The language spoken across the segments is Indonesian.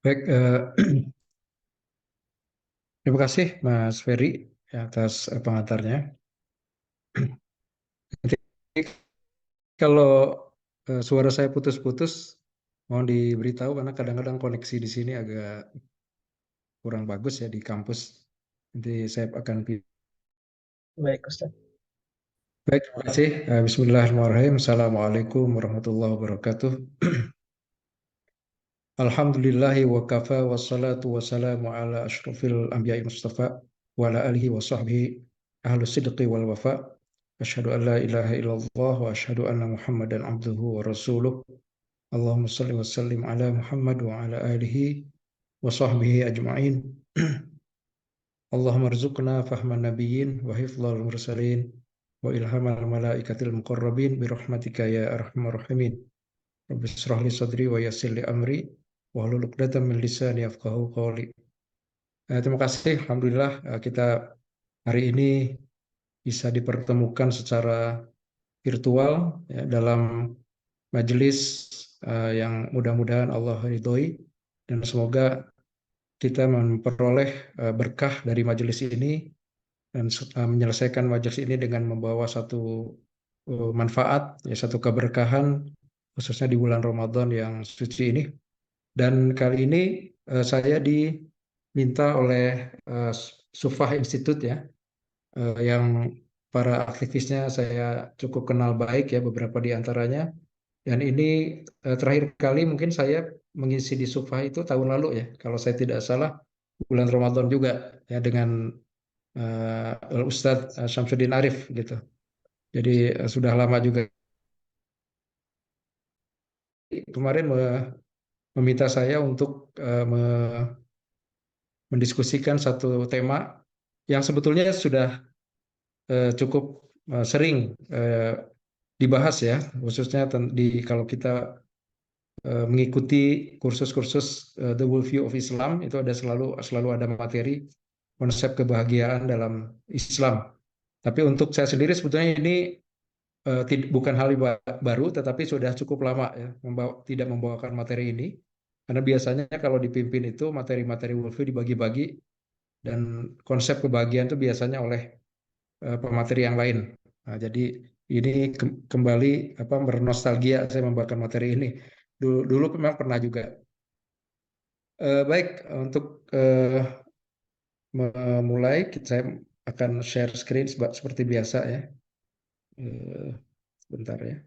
Baik, terima kasih Mas Ferry atas pengantarnya. Nanti kalau suara saya putus-putus, mohon diberitahu karena kadang-kadang koneksi di sini agak kurang bagus ya di kampus. Nanti saya akan. Baik, Ustaz. Baik, terima kasih. Bismillahirrahmanirrahim. Assalamualaikum warahmatullahi wabarakatuh. Alhamdulillahi wa kafa wassalatu wassalamu ala ashrafil anbiya'i mustafa wa ala alihi wa sahbihi ahlu sidqi wal wafa. Asyhadu an la ilaha illallah wa asyhadu anna Muhammadan abduhu wa rasuluh. Allahumma salli wa sallim ala Muhammad wa ala alihi wa sahbihi ajma'in. Allahumma rzuqna fahman nabiyyin wa hifdzal mursalin wa ilhamal malaikatil muqarrabin bi rahmatika ya arhamar rahimin. Rabbi israh li sadri wa yassir li amri wahlul 'uqdatam min lisani yafqahu qawli. Terima kasih, alhamdulillah kita hari ini bisa dipertemukan secara virtual ya, dalam majelis yang mudah-mudahan Allah ridhoi, dan semoga kita memperoleh berkah dari majelis ini dan menyelesaikan majelis ini dengan membawa satu manfaat, ya, satu keberkahan khususnya di bulan Ramadan yang suci ini. Dan kali ini saya diminta oleh Sufah Institute ya, yang para aktivisnya saya cukup kenal baik ya, beberapa di antaranya. Dan ini terakhir kali mungkin saya mengisi di Sufah itu tahun lalu ya, kalau saya tidak salah bulan Ramadan juga ya, dengan Ustadz Syamsuddin Arif gitu. Jadi sudah lama juga. Kemarin meminta saya untuk mendiskusikan satu tema yang sebetulnya sudah cukup sering dibahas ya, khususnya kalau kita mengikuti kursus-kursus The Worldview of Islam, itu ada selalu ada materi konsep kebahagiaan dalam Islam. Tapi untuk saya sendiri sebetulnya ini bukan hal baru, tetapi sudah cukup lama ya tidak membawakan materi ini, karena biasanya kalau dipimpin itu materi-materi worldview dibagi-bagi dan konsep kebahagiaan itu biasanya oleh pemateri yang lain. Nah, jadi ini kembali bernostalgia saya membawakan materi ini. Dulu memang pernah juga. Baik, untuk memulai saya akan share screen seperti biasa ya. Sebentar ya.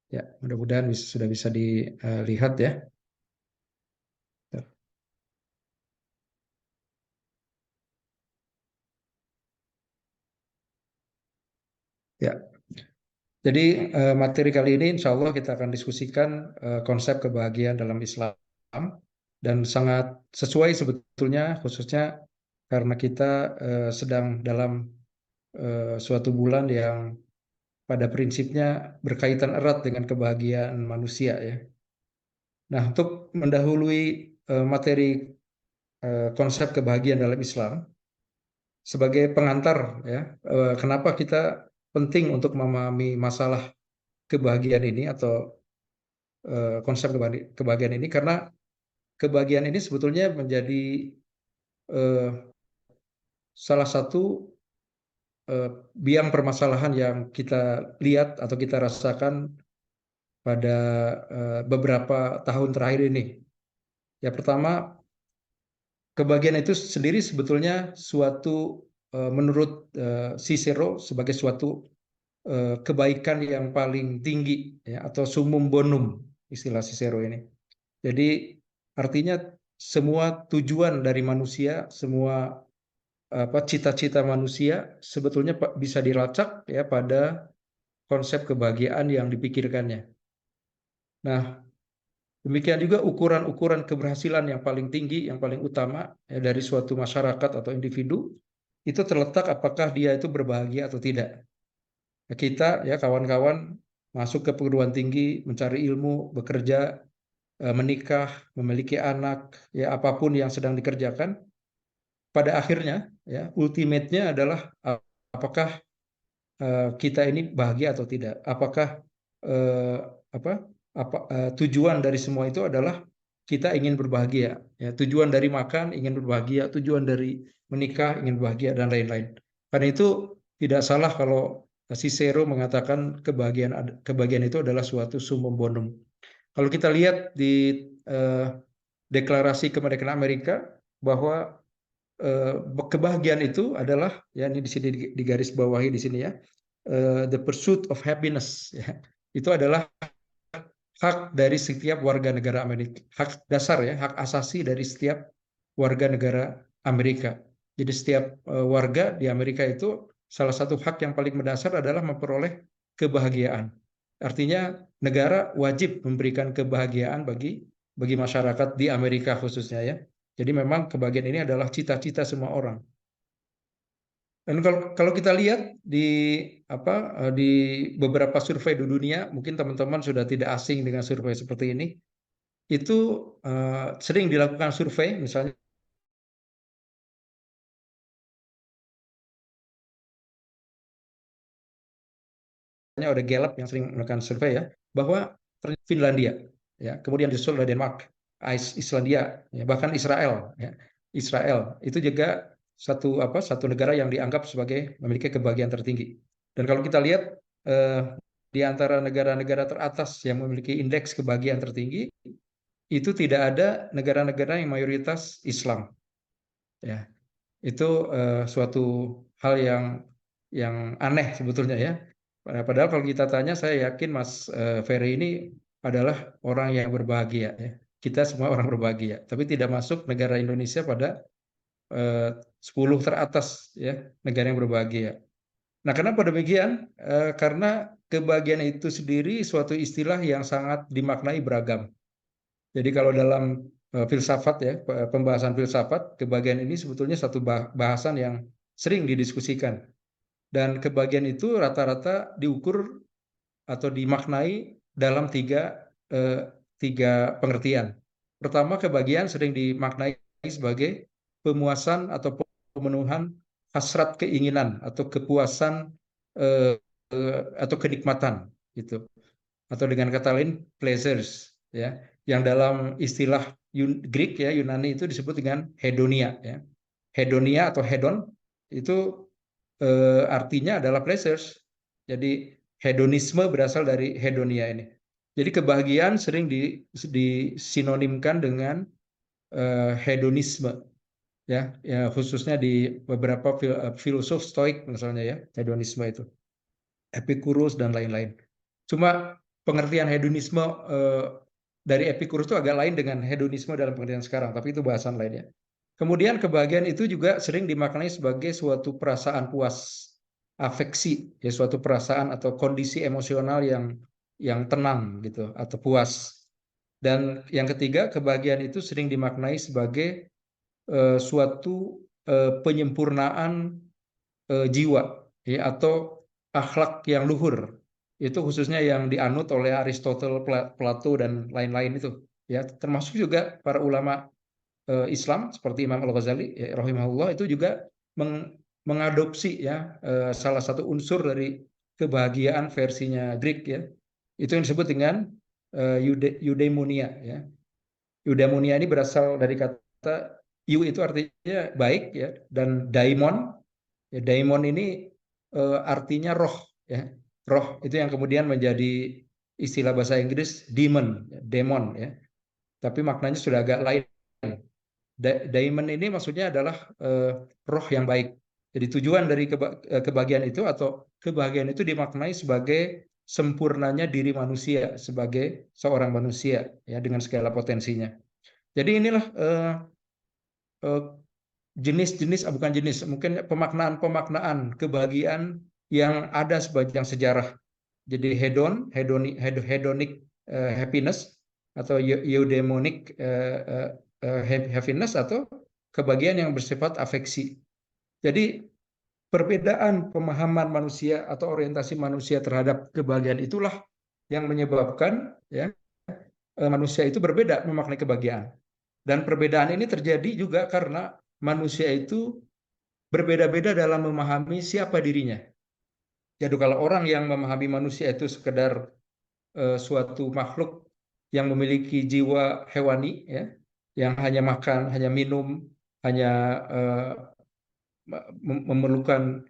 Ya, mudah-mudahan sudah bisa dilihat ya. Ya, jadi materi kali ini insya Allah kita akan diskusikan konsep kebahagiaan dalam Islam, dan sangat sesuai sebetulnya khususnya karena kita sedang dalam suatu bulan yang pada prinsipnya berkaitan erat dengan kebahagiaan manusia ya. Nah, untuk mendahului materi konsep kebahagiaan dalam Islam sebagai pengantar ya, kenapa kita penting untuk memahami masalah kebahagiaan ini atau konsep kebahagiaan ini, karena kebahagiaan ini sebetulnya menjadi eh, salah satu biang permasalahan yang kita lihat atau kita rasakan pada beberapa tahun terakhir ini. Ya, pertama, kebahagiaan itu sendiri sebetulnya suatu menurut Cicero sebagai suatu kebaikan yang paling tinggi ya, atau summum bonum istilah Cicero ini. Jadi artinya semua tujuan dari manusia, semua cita-cita manusia sebetulnya bisa dilacak ya pada konsep kebahagiaan yang dipikirkannya. Nah, demikian juga ukuran-ukuran keberhasilan yang paling tinggi, yang paling utama ya, dari suatu masyarakat atau individu itu terletak apakah dia itu berbahagia atau tidak. Nah, kita ya kawan-kawan masuk ke perguruan tinggi, mencari ilmu, bekerja, menikah, memiliki anak, ya apapun yang sedang dikerjakan, pada akhirnya ya ultimate-nya adalah apakah kita ini bahagia atau tidak. Apakah eh, tujuan dari semua itu adalah kita ingin berbahagia. Ya, tujuan dari makan ingin berbahagia, tujuan dari menikah ingin berbahagia dan lain-lain. Karena itu tidak salah kalau Cicero mengatakan kebahagiaan itu adalah suatu summum bonum. Kalau kita lihat di eh, Deklarasi Kemerdekaan Amerika bahwa eh, kebahagiaan itu adalah, ya ini di sini digaris bawahi di sini ya, the pursuit of happiness, ya. Itu adalah hak dari setiap warga negara Amerika, hak dasar ya, hak asasi dari setiap warga negara Amerika. Jadi setiap warga di Amerika itu salah satu hak yang paling mendasar adalah memperoleh kebahagiaan. Artinya negara wajib memberikan kebahagiaan bagi masyarakat di Amerika khususnya ya. Jadi memang kebahagiaan ini adalah cita-cita semua orang. Dan kalau kita lihat di beberapa survei di dunia, mungkin teman-teman sudah tidak asing dengan survei seperti ini. Itu sering dilakukan survei, misalnya ada Gallup yang sering melakukan survei ya, bahwa Finlandia, ya, kemudian disusul oleh Denmark, Islandia, ya, bahkan Israel, ya. Israel itu juga satu negara yang dianggap sebagai memiliki kebahagiaan tertinggi. Dan kalau kita lihat di antara negara-negara teratas yang memiliki indeks kebahagiaan tertinggi, itu tidak ada negara-negara yang mayoritas Islam, ya. Itu suatu hal yang aneh sebetulnya ya. Padahal kalau kita tanya, saya yakin Mas Ferry ini adalah orang yang berbahagia ya. Kita semua orang berbahagia, tapi tidak masuk negara Indonesia pada 10 teratas ya negara yang berbahagia. Nah, kenapa demikian? Karena kebahagiaan itu sendiri suatu istilah yang sangat dimaknai beragam. Jadi kalau dalam filsafat ya, pembahasan filsafat, kebahagiaan ini sebetulnya satu bahasan yang sering didiskusikan. Dan kebahagiaan itu rata-rata diukur atau dimaknai dalam tiga pengertian. Pertama, kebahagiaan sering dimaknai sebagai pemuasan atau pemenuhan hasrat keinginan atau kepuasan eh, atau kenikmatan gitu. Atau dengan kata lain pleasures ya, yang dalam istilah Greek ya, Yunani itu disebut dengan hedonia ya. Hedonia atau hedon itu artinya adalah pleasures. Jadi hedonisme berasal dari hedonia ini. Jadi kebahagiaan sering disinonimkan dengan hedonisme ya, ya, khususnya di beberapa filosof Stoik misalnya ya, hedonisme itu. Epicurus dan lain-lain. Cuma pengertian hedonisme dari Epicurus itu agak lain dengan hedonisme dalam pengertian sekarang, tapi itu bahasan lainnya. Kemudian kebahagiaan itu juga sering dimaknai sebagai suatu perasaan puas, afeksi, ya suatu perasaan atau kondisi emosional yang tenang gitu atau puas. Dan yang ketiga, kebahagiaan itu sering dimaknai sebagai suatu penyempurnaan jiwa ya, atau akhlak yang luhur, itu khususnya yang dianut oleh Aristotle, Plato dan lain-lain itu ya, termasuk juga para ulama Islam seperti Imam Al-Ghazali ya, rahimahullah, itu juga mengadopsi ya salah satu unsur dari kebahagiaan versinya Greek ya, itu yang disebut dengan eudaimonia ya. Eudaimonia ini berasal dari kata eu itu artinya baik ya, dan daimon ya, daimon ini artinya roh ya. Roh itu yang kemudian menjadi istilah bahasa Inggris demon, ya, demon ya. Tapi maknanya sudah agak lain. Daimon ini maksudnya adalah roh yang baik. Jadi tujuan dari kebahagiaan itu atau kebahagiaan itu dimaknai sebagai sempurnanya diri manusia sebagai seorang manusia ya, dengan segala potensinya. Jadi inilah eh, jenis-jenis, bukan jenis, mungkin pemaknaan-pemaknaan kebahagiaan yang ada sepanjang sejarah. Jadi hedonic happiness atau eudaimonic happiness atau kebahagiaan yang bersifat afeksi. Jadi perbedaan pemahaman manusia atau orientasi manusia terhadap kebahagiaan itulah yang menyebabkan ya manusia itu berbeda memaknai kebahagiaan. Dan perbedaan ini terjadi juga karena manusia itu berbeda-beda dalam memahami siapa dirinya. Jadi kalau orang yang memahami manusia itu sekedar suatu makhluk yang memiliki jiwa hewani, ya, yang hanya makan, hanya minum, hanya memerlukan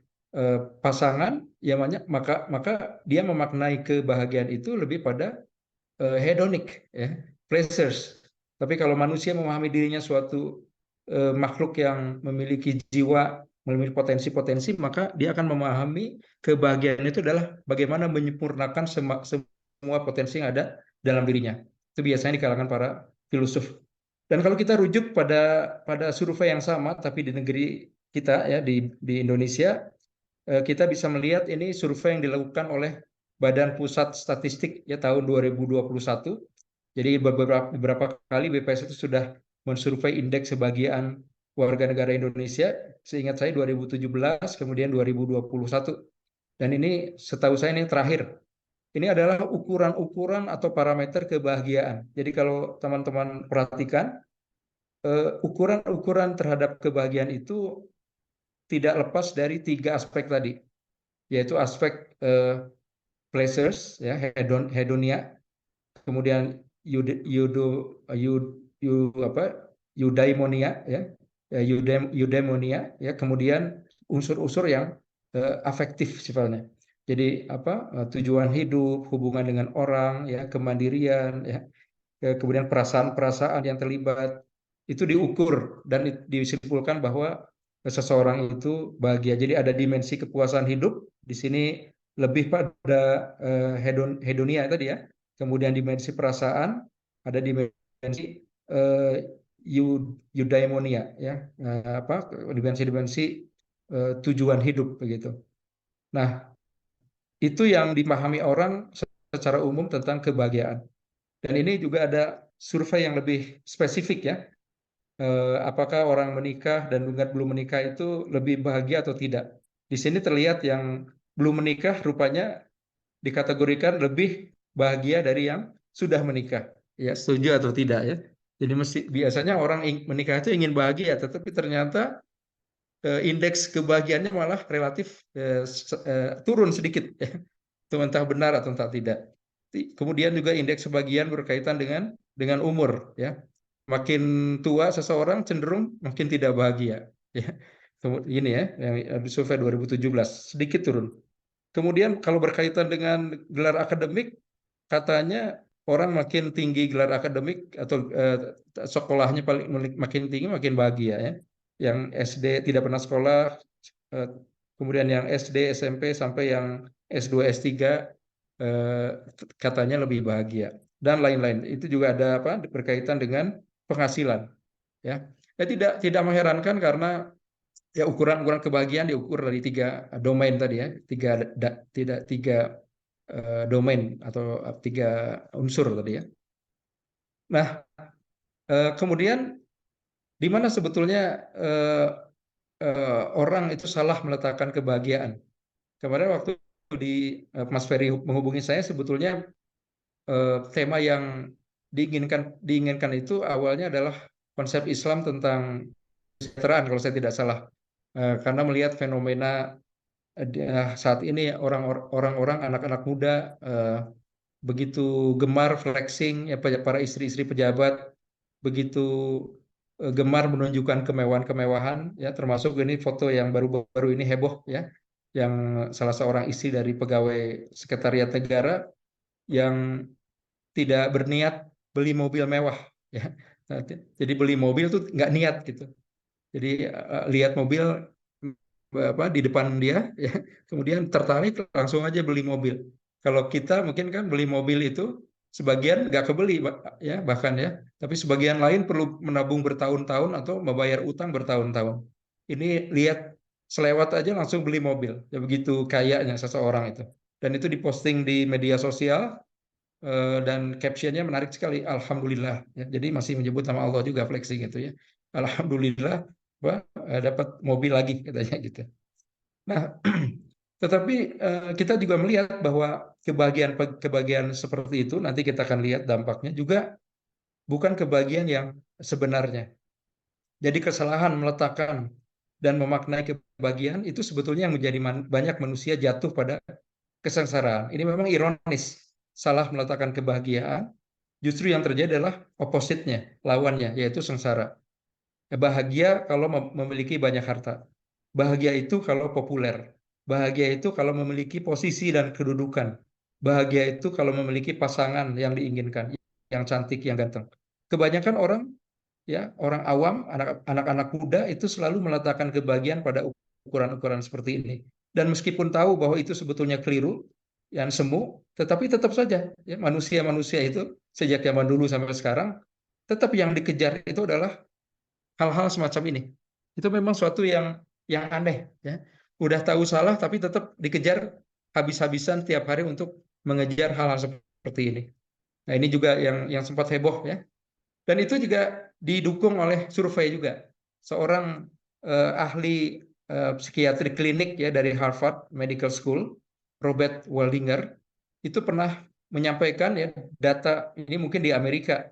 pasangan, ya maka dia memaknai kebahagiaan itu lebih pada hedonic, ya, pleasures. Tapi kalau manusia memahami dirinya suatu makhluk yang memiliki jiwa, memiliki potensi-potensi, maka dia akan memahami kebahagiaan itu adalah bagaimana menyempurnakan semua potensi yang ada dalam dirinya. Itu biasanya di kalangan para filosof. Dan kalau kita rujuk pada survei yang sama, tapi di negeri kita, ya, di Indonesia, kita bisa melihat ini survei yang dilakukan oleh Badan Pusat Statistik, ya, tahun 2021. Jadi beberapa kali BPS itu sudah mensurvei indeks kebahagiaan warga negara Indonesia. Seingat saya 2017, kemudian 2021. Dan ini setahu saya ini terakhir. Ini adalah ukuran-ukuran atau parameter kebahagiaan. Jadi kalau teman-teman perhatikan, ukuran-ukuran terhadap kebahagiaan itu tidak lepas dari tiga aspek tadi, yaitu aspek pleasures, ya, hedonia, kemudian eudaimonia, ya, eudaimonia, ya, kemudian unsur-unsur yang afektif sifatnya. Jadi tujuan hidup, hubungan dengan orang, ya, kemandirian, ya, kemudian perasaan-perasaan yang terlibat itu diukur dan disimpulkan bahwa seseorang itu bahagia. Jadi ada dimensi kepuasan hidup di sini lebih pada hedonia tadi, ya. Kemudian dimensi perasaan, ada dimensi uh, eudaimonia, ya, dimensi-dimensi tujuan hidup begitu. Nah, itu yang dipahami orang secara umum tentang kebahagiaan. Dan ini juga ada survei yang lebih spesifik, ya. Apakah orang menikah dan belum menikah itu lebih bahagia atau tidak? Di sini terlihat yang belum menikah rupanya dikategorikan lebih bahagia dari yang sudah menikah. Ya, setuju atau tidak, ya? Jadi biasanya orang menikah itu ingin bahagia, tetapi ternyata indeks kebahagiaannya malah relatif turun sedikit, ya. Itu entah benar atau entah tidak. Kemudian juga indeks kebahagiaan berkaitan dengan umur, ya. Makin tua seseorang cenderung makin tidak bahagia, ya. Ini, ya, yang di survei 2017 sedikit turun. Kemudian kalau berkaitan dengan gelar akademik, katanya orang makin tinggi gelar akademik atau sekolahnya makin tinggi makin bahagia, ya. Yang SD tidak pernah sekolah, eh, kemudian yang SD, SMP sampai yang S2, S3 eh, katanya lebih bahagia dan lain-lain. Itu juga ada berkaitan dengan penghasilan, ya. Ya, tidak mengherankan karena ya ukuran-ukuran kebahagiaan diukur dari tiga domain tadi, ya, tiga domain atau tiga unsur tadi, ya. Nah, kemudian di mana sebetulnya orang itu salah meletakkan kebahagiaan? Kemarin waktu Mas Ferry menghubungi saya, sebetulnya tema yang diinginkan itu awalnya adalah konsep Islam tentang kesejahteraan kalau saya tidak salah. Karena melihat fenomena saat ini orang-orang anak-anak muda begitu gemar flexing, ya, para istri-istri pejabat begitu gemar menunjukkan kemewahan-kemewahan, ya, termasuk ini foto yang baru-baru ini heboh, ya, yang salah seorang istri dari pegawai sekretariat negara yang tidak berniat beli mobil mewah, ya. Nah, jadi beli mobil tuh nggak niat gitu. Jadi lihat mobil di depan dia, ya, kemudian tertarik langsung aja beli mobil. Kalau kita mungkin kan beli mobil itu sebagian nggak kebeli, ya, bahkan, ya, tapi sebagian lain perlu menabung bertahun-tahun atau membayar utang bertahun-tahun. Ini lihat selewat aja langsung beli mobil, ya, begitu kayanya seseorang itu. Dan itu diposting di media sosial, dan captionnya menarik sekali, Alhamdulillah, ya. Jadi masih menyebut nama Allah juga flexing itu, ya. Alhamdulillah, dapat mobil lagi katanya gitu. Nah, tetapi kita juga melihat bahwa kebahagiaan seperti itu nanti kita akan lihat dampaknya juga bukan kebahagiaan yang sebenarnya. Jadi kesalahan meletakkan dan memaknai kebahagiaan, itu sebetulnya yang menjadi banyak manusia jatuh pada kesengsaraan. Ini memang ironis, salah meletakkan kebahagiaan, justru yang terjadi adalah opositnya, lawannya, yaitu sengsara. Bahagia kalau memiliki banyak harta. Bahagia itu kalau populer. Bahagia itu kalau memiliki posisi dan kedudukan. Bahagia itu kalau memiliki pasangan yang diinginkan, yang cantik, yang ganteng. Kebanyakan orang, ya, orang awam, anak-anak muda itu selalu meletakkan kebahagiaan pada ukuran-ukuran seperti ini. Dan meskipun tahu bahwa itu sebetulnya keliru, yang semu, tetapi tetap saja, ya, manusia-manusia itu sejak zaman dulu sampai sekarang, tetap yang dikejar itu adalah hal-hal semacam ini. Itu memang suatu yang aneh, ya. Udah tahu salah tapi tetap dikejar habis-habisan tiap hari untuk mengejar hal-hal seperti ini. Nah, ini juga yang sempat heboh, ya. Dan itu juga didukung oleh survei juga. Seorang ahli psikiatri klinik, ya, dari Harvard Medical School, Robert Waldinger, itu pernah menyampaikan, ya, data ini mungkin di Amerika,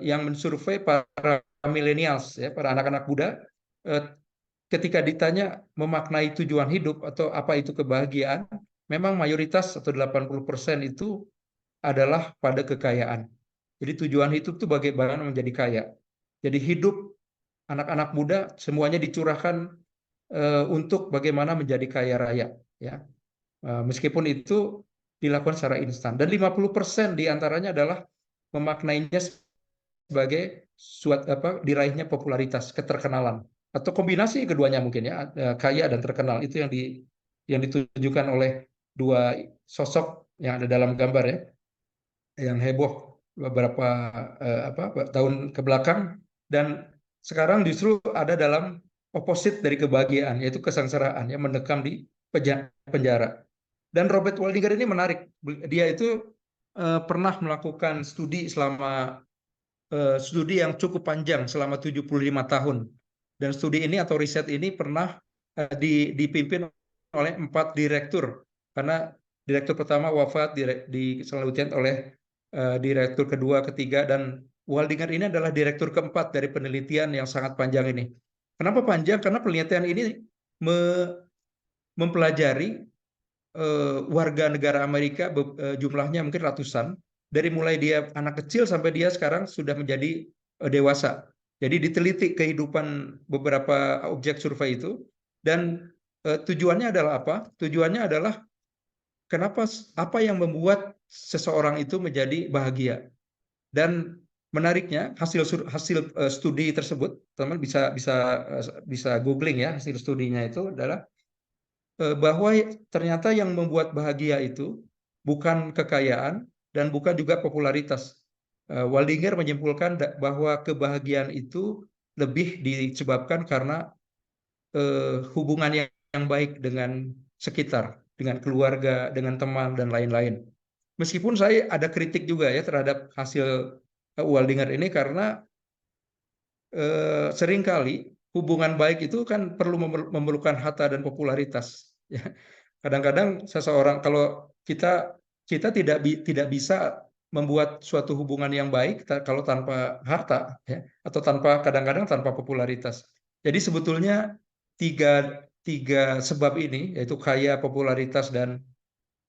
yang mensurvei para millennials, ya, para anak-anak muda, eh, ketika ditanya memaknai tujuan hidup atau apa itu kebahagiaan, memang mayoritas atau 80% itu adalah pada kekayaan. Jadi tujuan hidup itu bagaimana menjadi kaya. Jadi hidup anak-anak muda semuanya dicurahkan untuk bagaimana menjadi kaya raya, ya. Meskipun itu dilakukan secara instan, dan 50% diantaranya adalah memaknainya sebagai diraihnya popularitas, keterkenalan, atau kombinasi keduanya mungkin, ya, kaya dan terkenal. Itu yang ditunjukkan oleh dua sosok yang ada dalam gambar, ya, yang heboh beberapa tahun ke belakang, dan sekarang justru ada dalam oposit dari kebahagiaan, yaitu kesengsaraan yang mendekam di penjara. Dan Robert Waldinger ini menarik, dia itu pernah melakukan studi yang cukup panjang selama 75 tahun. Dan studi ini atau riset ini pernah dipimpin oleh 4 direktur. Karena direktur pertama wafat, diselanjutkan oleh direktur kedua, ketiga, dan Waldinger ini adalah direktur keempat dari penelitian yang sangat panjang ini. Kenapa panjang? Karena penelitian ini mempelajari warga negara Amerika, jumlahnya mungkin ratusan, dari mulai dia anak kecil sampai dia sekarang sudah menjadi dewasa. Jadi diteliti kehidupan beberapa objek survei itu, dan tujuannya adalah apa? Tujuannya adalah apa yang membuat seseorang itu menjadi bahagia. Dan menariknya, hasil studi tersebut, teman bisa googling, ya, hasil studinya itu adalah bahwa ternyata yang membuat bahagia itu bukan kekayaan dan bukan juga popularitas. Waldinger menyimpulkan bahwa kebahagiaan itu lebih disebabkan karena hubungan yang baik dengan sekitar, dengan keluarga, dengan teman, dan lain-lain. Meskipun saya ada kritik juga, ya, terhadap hasil Waldinger ini, karena seringkali hubungan baik itu kan perlu memerlukan harta dan popularitas, ya. Kadang-kadang seseorang, kalau kita tidak bisa membuat suatu hubungan yang baik kalau tanpa harta, ya, atau kadang-kadang tanpa popularitas. Jadi sebetulnya tiga tiga sebab ini, yaitu kaya, popularitas, dan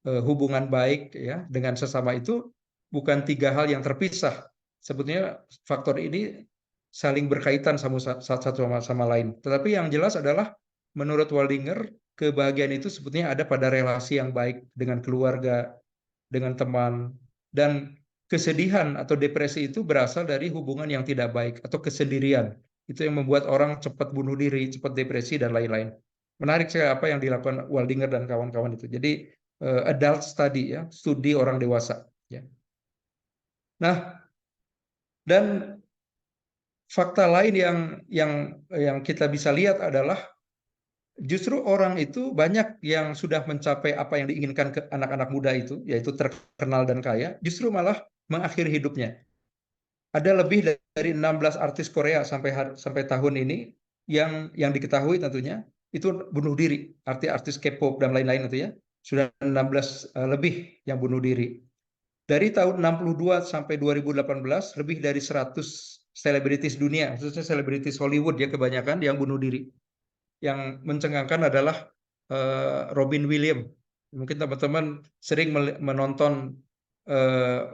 hubungan baik, ya, dengan sesama, itu bukan tiga hal yang terpisah. Sebetulnya faktor ini saling berkaitan satu sama lain. Tetapi yang jelas adalah, menurut Waldinger, kebahagiaan itu sebetulnya ada pada relasi yang baik dengan keluarga, dengan teman, dan kesedihan atau depresi itu berasal dari hubungan yang tidak baik atau kesendirian. Itu yang membuat orang cepat bunuh diri, cepat depresi, dan lain-lain. Menarik sekali apa yang dilakukan Waldinger dan kawan-kawan itu. Jadi adult study, ya, studi orang dewasa, ya. Nah, dan fakta lain yang kita bisa lihat adalah, justru orang itu banyak yang sudah mencapai apa yang diinginkan ke anak-anak muda itu, yaitu terkenal dan kaya, justru malah mengakhiri hidupnya. Ada lebih dari 16 artis Korea sampai tahun ini yang diketahui tentunya itu bunuh diri, artis K-pop dan lain-lain itu, ya. Sudah 16 lebih yang bunuh diri. Dari tahun 62 sampai 2018, lebih dari 100 selebritis dunia, khususnya selebritis Hollywood, ya, kebanyakan yang bunuh diri. yang mencengangkan adalah Robin Williams. Mungkin teman-teman sering menonton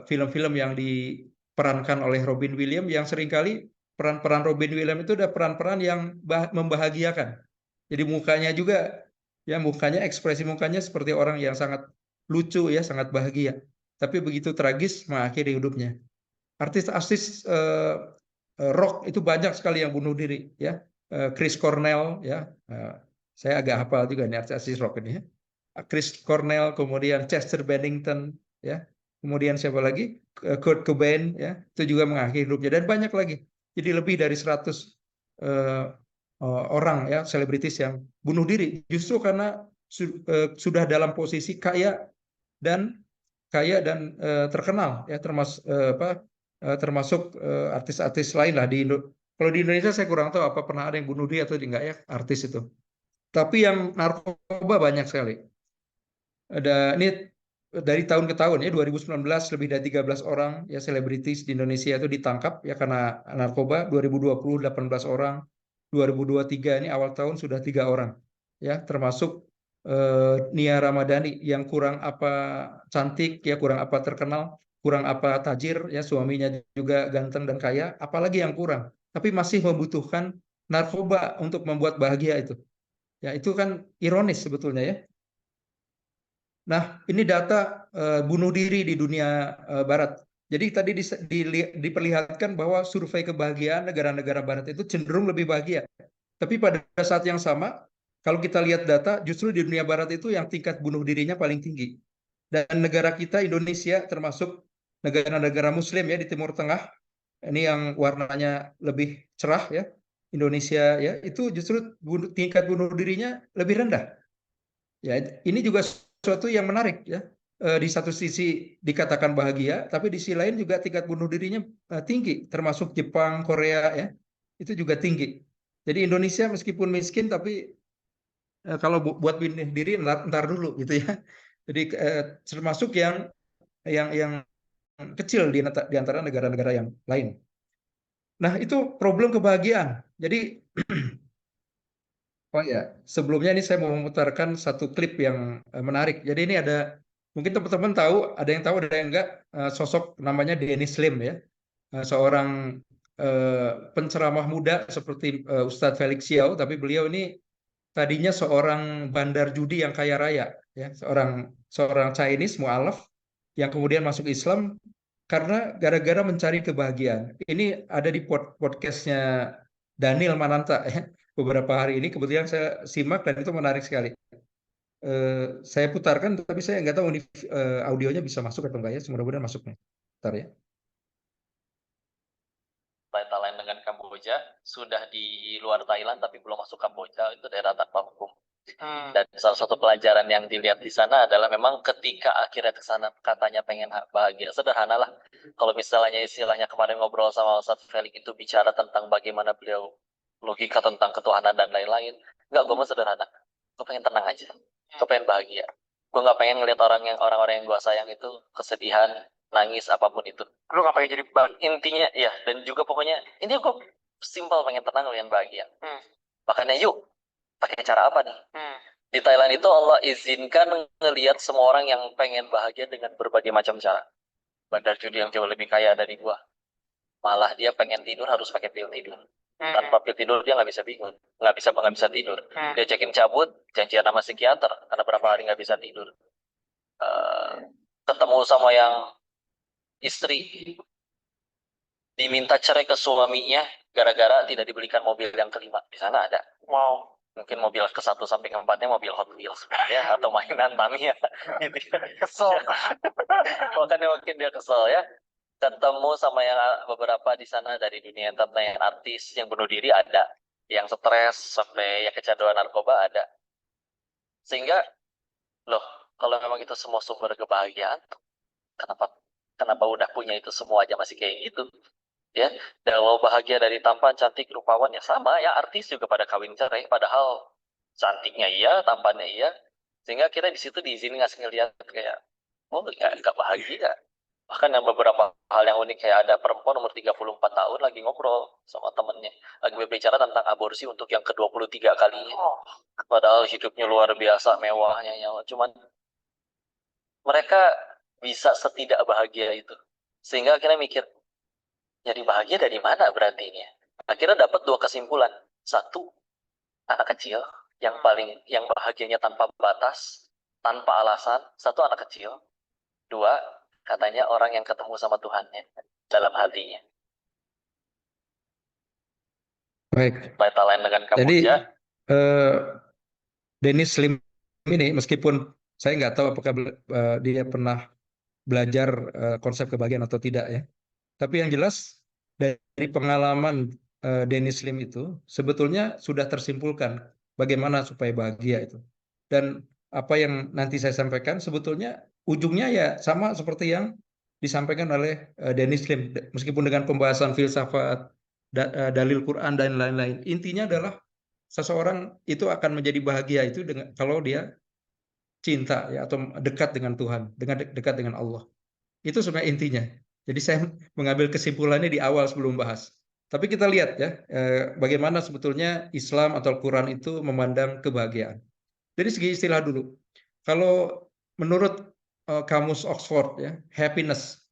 film-film yang diperankan oleh Robin Williams, yang seringkali peran-peran Robin Williams itu ada peran-peran yang membahagiakan. Jadi mukanya juga, ya mukanya, ekspresi mukanya seperti orang yang sangat lucu ya, sangat bahagia. Tapi begitu tragis mengakhiri hidupnya. Artis-artis rock itu banyak sekali yang bunuh diri ya. Chris Cornell ya, saya agak hafal juga nih artis-artis rock ini ya. Chris Cornell, kemudian Chester Bennington ya, kemudian siapa lagi, Kurt Cobain ya, itu juga mengakhiri hidupnya, dan banyak lagi. Jadi lebih dari 100 orang ya, selebritis yang bunuh diri justru karena sudah dalam posisi kaya dan terkenal ya, termasuk artis-artis lain lah di kalau di Indonesia saya kurang tahu apa pernah ada yang bunuh diri atau enggak ya, artis itu. Tapi yang narkoba banyak sekali. Ini dari tahun ke tahun ya, 2019 lebih dari 13 orang ya selebritis di Indonesia itu ditangkap ya karena narkoba. 2020 18 orang, 2023 ini awal tahun sudah 3 orang ya, termasuk Nia Ramadhani yang kurang apa cantik ya, kurang apa terkenal, kurang apa tajir ya, suaminya juga ganteng dan kaya, apalagi yang kurang, tapi masih membutuhkan narkoba untuk membuat bahagia itu. Ya itu kan ironis sebetulnya ya. Nah, ini data bunuh diri di dunia barat. Jadi tadi diperlihatkan bahwa survei kebahagiaan negara-negara barat itu cenderung lebih bahagia. Tapi pada saat yang sama, kalau kita lihat data, justru di dunia barat itu yang tingkat bunuh dirinya paling tinggi. Dan negara kita, Indonesia, termasuk negara-negara Muslim ya di Timur Tengah, ini yang warnanya lebih cerah ya, Indonesia ya, itu justru tingkat bunuh dirinya lebih rendah. Ya, ini juga sesuatu yang menarik ya. Di satu sisi dikatakan bahagia, tapi di sisi lain juga tingkat bunuh dirinya tinggi, termasuk Jepang, Korea ya, itu juga tinggi. Jadi Indonesia meskipun miskin, tapi kalau buat bunuh diri ntar dulu gitu ya. Jadi termasuk yang kecil di antara negara-negara yang lain. Nah, itu problem kebahagiaan. Jadi oh ya, sebelumnya ini saya mau memutarkan satu klip yang menarik. Jadi ini ada, mungkin teman-teman tahu, ada yang tahu, ada yang enggak, sosok namanya Dennis Lim ya, seorang penceramah muda seperti Ustadz Felix Xiao, tapi beliau ini tadinya seorang bandar judi yang kaya raya, ya, seorang Chinese mualaf yang kemudian masuk Islam karena gara-gara mencari kebahagiaan. Ini ada di podcastnya Daniel Mananta ya, beberapa hari ini kebetulan saya simak dan itu menarik sekali. Saya putarkan, tapi saya nggak tahu ini audionya bisa masuk atau enggak ya. Mudah-mudahan masuknya. Bentar ya. Thailand dengan Kamboja sudah di luar Thailand tapi belum masuk Kamboja, itu daerah tanpa hukum. Dan salah satu pelajaran yang dilihat di sana adalah memang ketika akhirnya ke sana katanya pengen bahagia, sederhana lah. Kalau misalnya istilahnya kemarin ngobrol sama Ustadz Felix itu bicara tentang bagaimana beliau logika tentang ketuhanan dan lain-lain, enggak, gue mau sederhana. Gue pengen tenang aja, gue pengen bahagia. Gue nggak pengen ngeliat orang-orang yang gue sayang itu kesedihan, nangis, apapun itu. Lu nggak pengen jadi intinya ya, dan juga pokoknya ini gue simpel pengen tenang, pengen bahagia. Makanya yuk, pakai cara apa nih? Di Thailand itu Allah izinkan ngelihat semua orang yang pengen bahagia dengan berbagai macam cara. Bandar judi yang jauh lebih kaya dari gua, malah dia pengen tidur harus pakai pil tidur. Tanpa pil tidur dia nggak bisa bingung, nggak bisa tidur. Dia cekin cabut, janjian sama psikiater karena berapa hari nggak bisa tidur. Ketemu sama yang istri diminta cerai ke suaminya gara-gara tidak dibelikan mobil yang kelima. Di sana ada. Wow. Mungkin mobil ke-1 sampai ke-4-nya mobil Hot Wheels ya, atau mainan Tamiya. Kesel. Makanya mungkin dia kesel ya. Ketemu sama yang beberapa di sana dari dunia entertainment, artis yang bunuh diri ada, yang stres sampai ya kecanduan narkoba ada. Sehingga loh, kalau memang itu semua sumber kebahagiaan, kenapa udah punya itu semua aja masih kayak gitu? Ya, dan kalau bahagia dari tampan, cantik, rupawan ya sama ya, artis juga pada kawin cerai, padahal cantiknya iya, tampannya iya, sehingga kita di situ diizinin ngasih ngeliat kayak oh nggak bahagia, Bahkan yang beberapa hal yang unik kayak ada perempuan umur 34 tahun lagi ngobrol sama temennya, lagi berbicara tentang aborsi untuk yang ke-23 kalinya. Padahal hidupnya luar biasa mewahnya ya. Cuman mereka bisa setidak bahagia itu. Sehingga akhirnya mikir, jadi bahagia dari mana berarti ini? Akhirnya dapat dua kesimpulan. Satu, anak kecil yang bahagianya tanpa batas, tanpa alasan. Satu, anak kecil. Dua, katanya orang yang ketemu sama Tuhannya dalam hatinya. Baik. Baita lain dengan Jadi Kamboja. Dennis Lim ini, meskipun saya nggak tahu apakah dia pernah belajar konsep kebahagiaan atau tidak ya. Tapi yang jelas dari pengalaman Dennis Lim itu sebetulnya sudah tersimpulkan bagaimana supaya bahagia itu. Dan apa yang nanti saya sampaikan sebetulnya ujungnya ya sama seperti yang disampaikan oleh Dennis Lim, meskipun dengan pembahasan filsafat, dalil Quran dan lain-lain. Intinya adalah seseorang itu akan menjadi bahagia itu kalau dia cinta ya atau dekat dengan Tuhan, dekat dengan Allah. Itu sebenarnya intinya. Jadi saya mengambil kesimpulannya di awal sebelum bahas. Tapi kita lihat ya bagaimana sebetulnya Islam atau Al-Quran itu memandang kebahagiaan. Dari segi istilah dulu. Kalau menurut kamus Oxford ya, happiness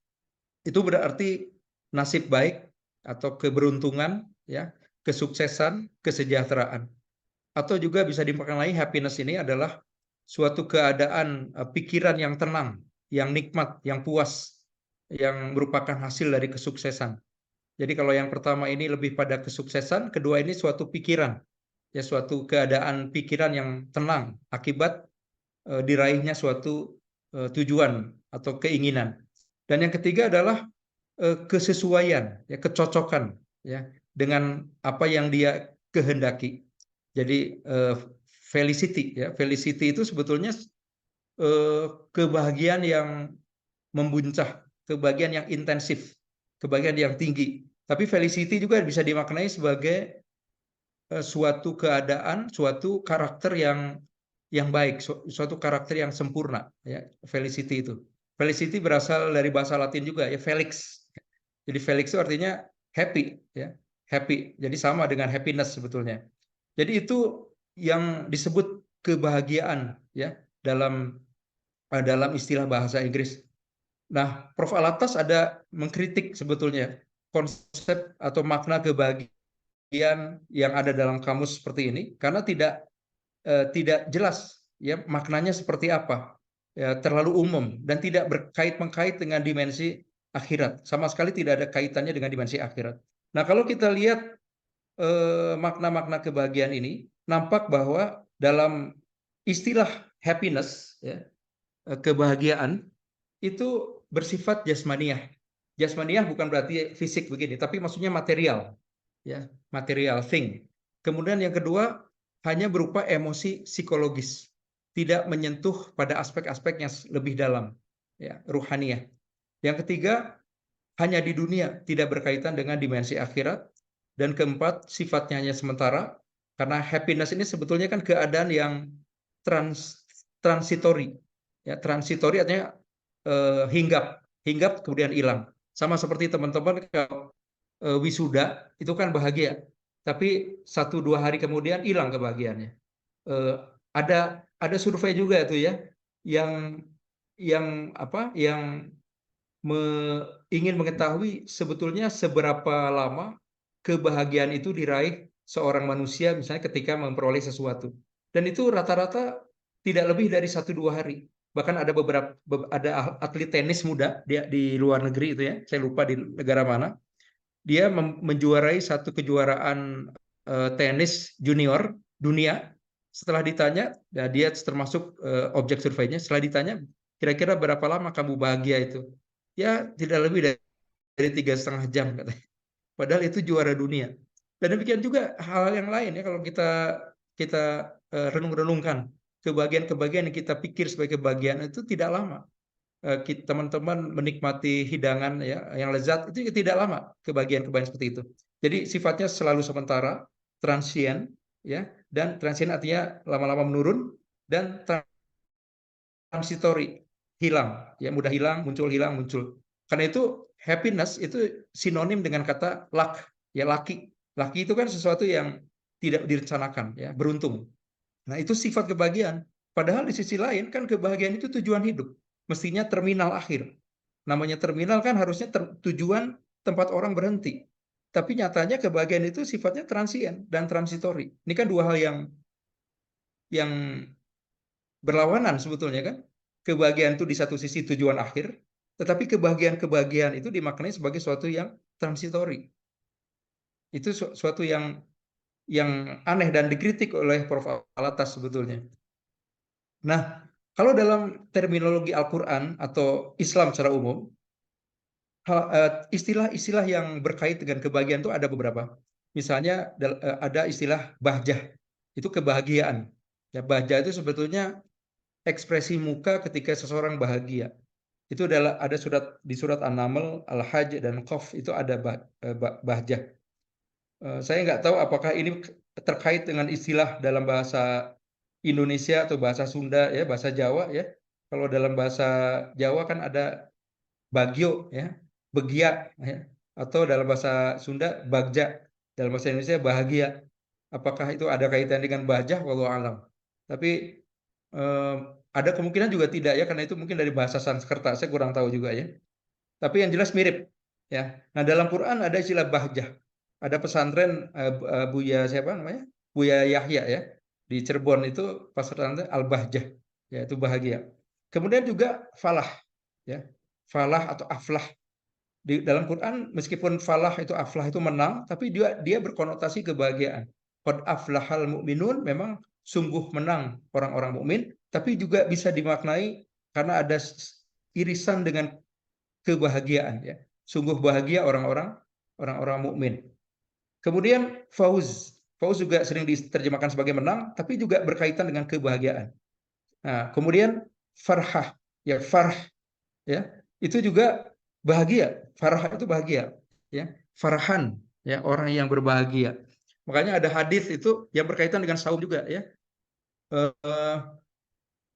itu berarti nasib baik atau keberuntungan ya, kesuksesan, kesejahteraan. Atau juga bisa dimaknai happiness ini adalah suatu keadaan pikiran yang tenang, yang nikmat, yang puas, yang merupakan hasil dari kesuksesan. Jadi kalau yang pertama ini lebih pada kesuksesan, kedua ini suatu pikiran, ya suatu keadaan pikiran yang tenang akibat diraihnya suatu tujuan atau keinginan. Dan yang ketiga adalah kesesuaian, ya kecocokan, ya dengan apa yang dia kehendaki. Jadi felicity, ya felicity itu sebetulnya kebahagiaan yang membuncah, kebahagiaan yang intensif, kebahagiaan yang tinggi. Tapi felicity juga bisa dimaknai sebagai suatu keadaan, suatu karakter yang baik, suatu karakter yang sempurna. Ya, felicity itu. Felicity berasal dari bahasa Latin juga, ya felix. Jadi felix itu artinya happy, ya happy. Jadi sama dengan happiness sebetulnya. Jadi itu yang disebut kebahagiaan, ya dalam istilah bahasa Inggris. Nah, Prof. Alatas ada mengkritik sebetulnya konsep atau makna kebahagiaan yang ada dalam kamus seperti ini karena tidak jelas ya maknanya seperti apa, ya, terlalu umum dan tidak berkait-mengkait dengan dimensi akhirat, sama sekali tidak ada kaitannya dengan dimensi akhirat. Nah, kalau kita lihat makna-makna kebahagiaan ini, nampak bahwa dalam istilah happiness, ya, kebahagiaan itu bersifat jasmaniah. Jasmaniah bukan berarti fisik begini, tapi maksudnya material, ya, material thing. Kemudian yang kedua hanya berupa emosi psikologis, tidak menyentuh pada aspek-aspek yang lebih dalam, ya, ruhaniah. Yang ketiga hanya di dunia, tidak berkaitan dengan dimensi akhirat. Dan keempat sifatnya hanya sementara, karena happiness ini sebetulnya kan keadaan yang transitori, ya, transitori artinya hinggap kemudian hilang. Sama seperti teman-teman kalau wisuda itu kan bahagia, tapi 1-2 hari kemudian hilang kebahagiaannya. Ada survei juga itu ya, yang ingin mengetahui sebetulnya seberapa lama kebahagiaan itu diraih seorang manusia misalnya ketika memperoleh sesuatu. Dan itu rata-rata tidak lebih dari 1-2 hari. Bahkan ada atlet tenis muda di luar negeri itu ya, saya lupa di negara mana. Dia menjuarai satu kejuaraan tenis junior dunia. Setelah ditanya, ya dia termasuk objek surveinya, setelah ditanya kira-kira berapa lama kamu bahagia itu? Ya tidak lebih dari 3,5 jam katanya. Padahal itu juara dunia. Dan demikian juga hal yang lain ya, kalau kita renung-renungkan kebahagiaan-kebahagiaan yang kita pikir sebagai kebahagiaan itu tidak lama. Teman-teman menikmati hidangan ya yang lezat itu tidak lama, kebahagiaan-kebahagiaan seperti itu. Jadi sifatnya selalu sementara, transient ya, dan transient artinya lama-lama menurun, dan transitori, hilang ya, mudah hilang, muncul, hilang, muncul. Karena itu happiness itu sinonim dengan kata luck, ya laki. Laki itu kan sesuatu yang tidak direncanakan, ya beruntung. Nah itu sifat kebahagiaan. Padahal di sisi lain kan kebahagiaan itu tujuan hidup, mestinya terminal akhir. Namanya terminal kan harusnya tujuan tempat orang berhenti. Tapi nyatanya kebahagiaan itu sifatnya transien dan transitori. Ini kan dua hal yang berlawanan sebetulnya kan. Kebahagiaan itu di satu sisi tujuan akhir, tetapi kebahagiaan itu dimaknai sebagai suatu yang transitori. Itu suatu yang aneh dan dikritik oleh Prof. Alatas sebetulnya. Nah, kalau dalam terminologi Al-Quran atau Islam secara umum, istilah-istilah yang berkait dengan kebahagiaan itu ada beberapa. Misalnya ada istilah bahjah, itu kebahagiaan. Ya, bahjah itu sebetulnya ekspresi muka ketika seseorang bahagia. Itu adalah ada di surat An-Naml, Al-Hajj dan Qaf itu ada bahjah. Saya nggak tahu apakah ini terkait dengan istilah dalam bahasa Indonesia atau bahasa Sunda ya, bahasa Jawa ya. Kalau dalam bahasa Jawa kan ada bagio ya, begia ya. Atau dalam bahasa Sunda bagja. Dalam bahasa Indonesia bahagia. Apakah itu ada kaitan dengan bahjah? Wallahu alam. Tapi ada kemungkinan juga tidak ya, karena itu mungkin dari bahasa Sanskerta, saya kurang tahu juga ya. Tapi yang jelas mirip ya. Nah, dalam Quran ada istilah bahjah. Ada pesantren Buya siapa namanya? Buya Yahya ya. Di Cirebon itu pesantren Al-Bahjah, yaitu bahagia. Kemudian juga falah ya. Falah atau aflah. Di dalam Quran meskipun falah itu aflah itu menang, tapi dia berkonotasi kebahagiaan. Qad aflahal mu'minun, memang sungguh menang orang-orang mukmin, tapi juga bisa dimaknai karena ada irisan dengan kebahagiaan ya. Sungguh bahagia orang-orang mukmin. Kemudian fauz juga sering diterjemahkan sebagai menang, tapi juga berkaitan dengan kebahagiaan. Nah, kemudian farhah ya, farh ya, itu juga bahagia. Farhah itu bahagia ya. Farhan ya, orang yang berbahagia. Makanya ada hadis itu yang berkaitan dengan saum juga ya.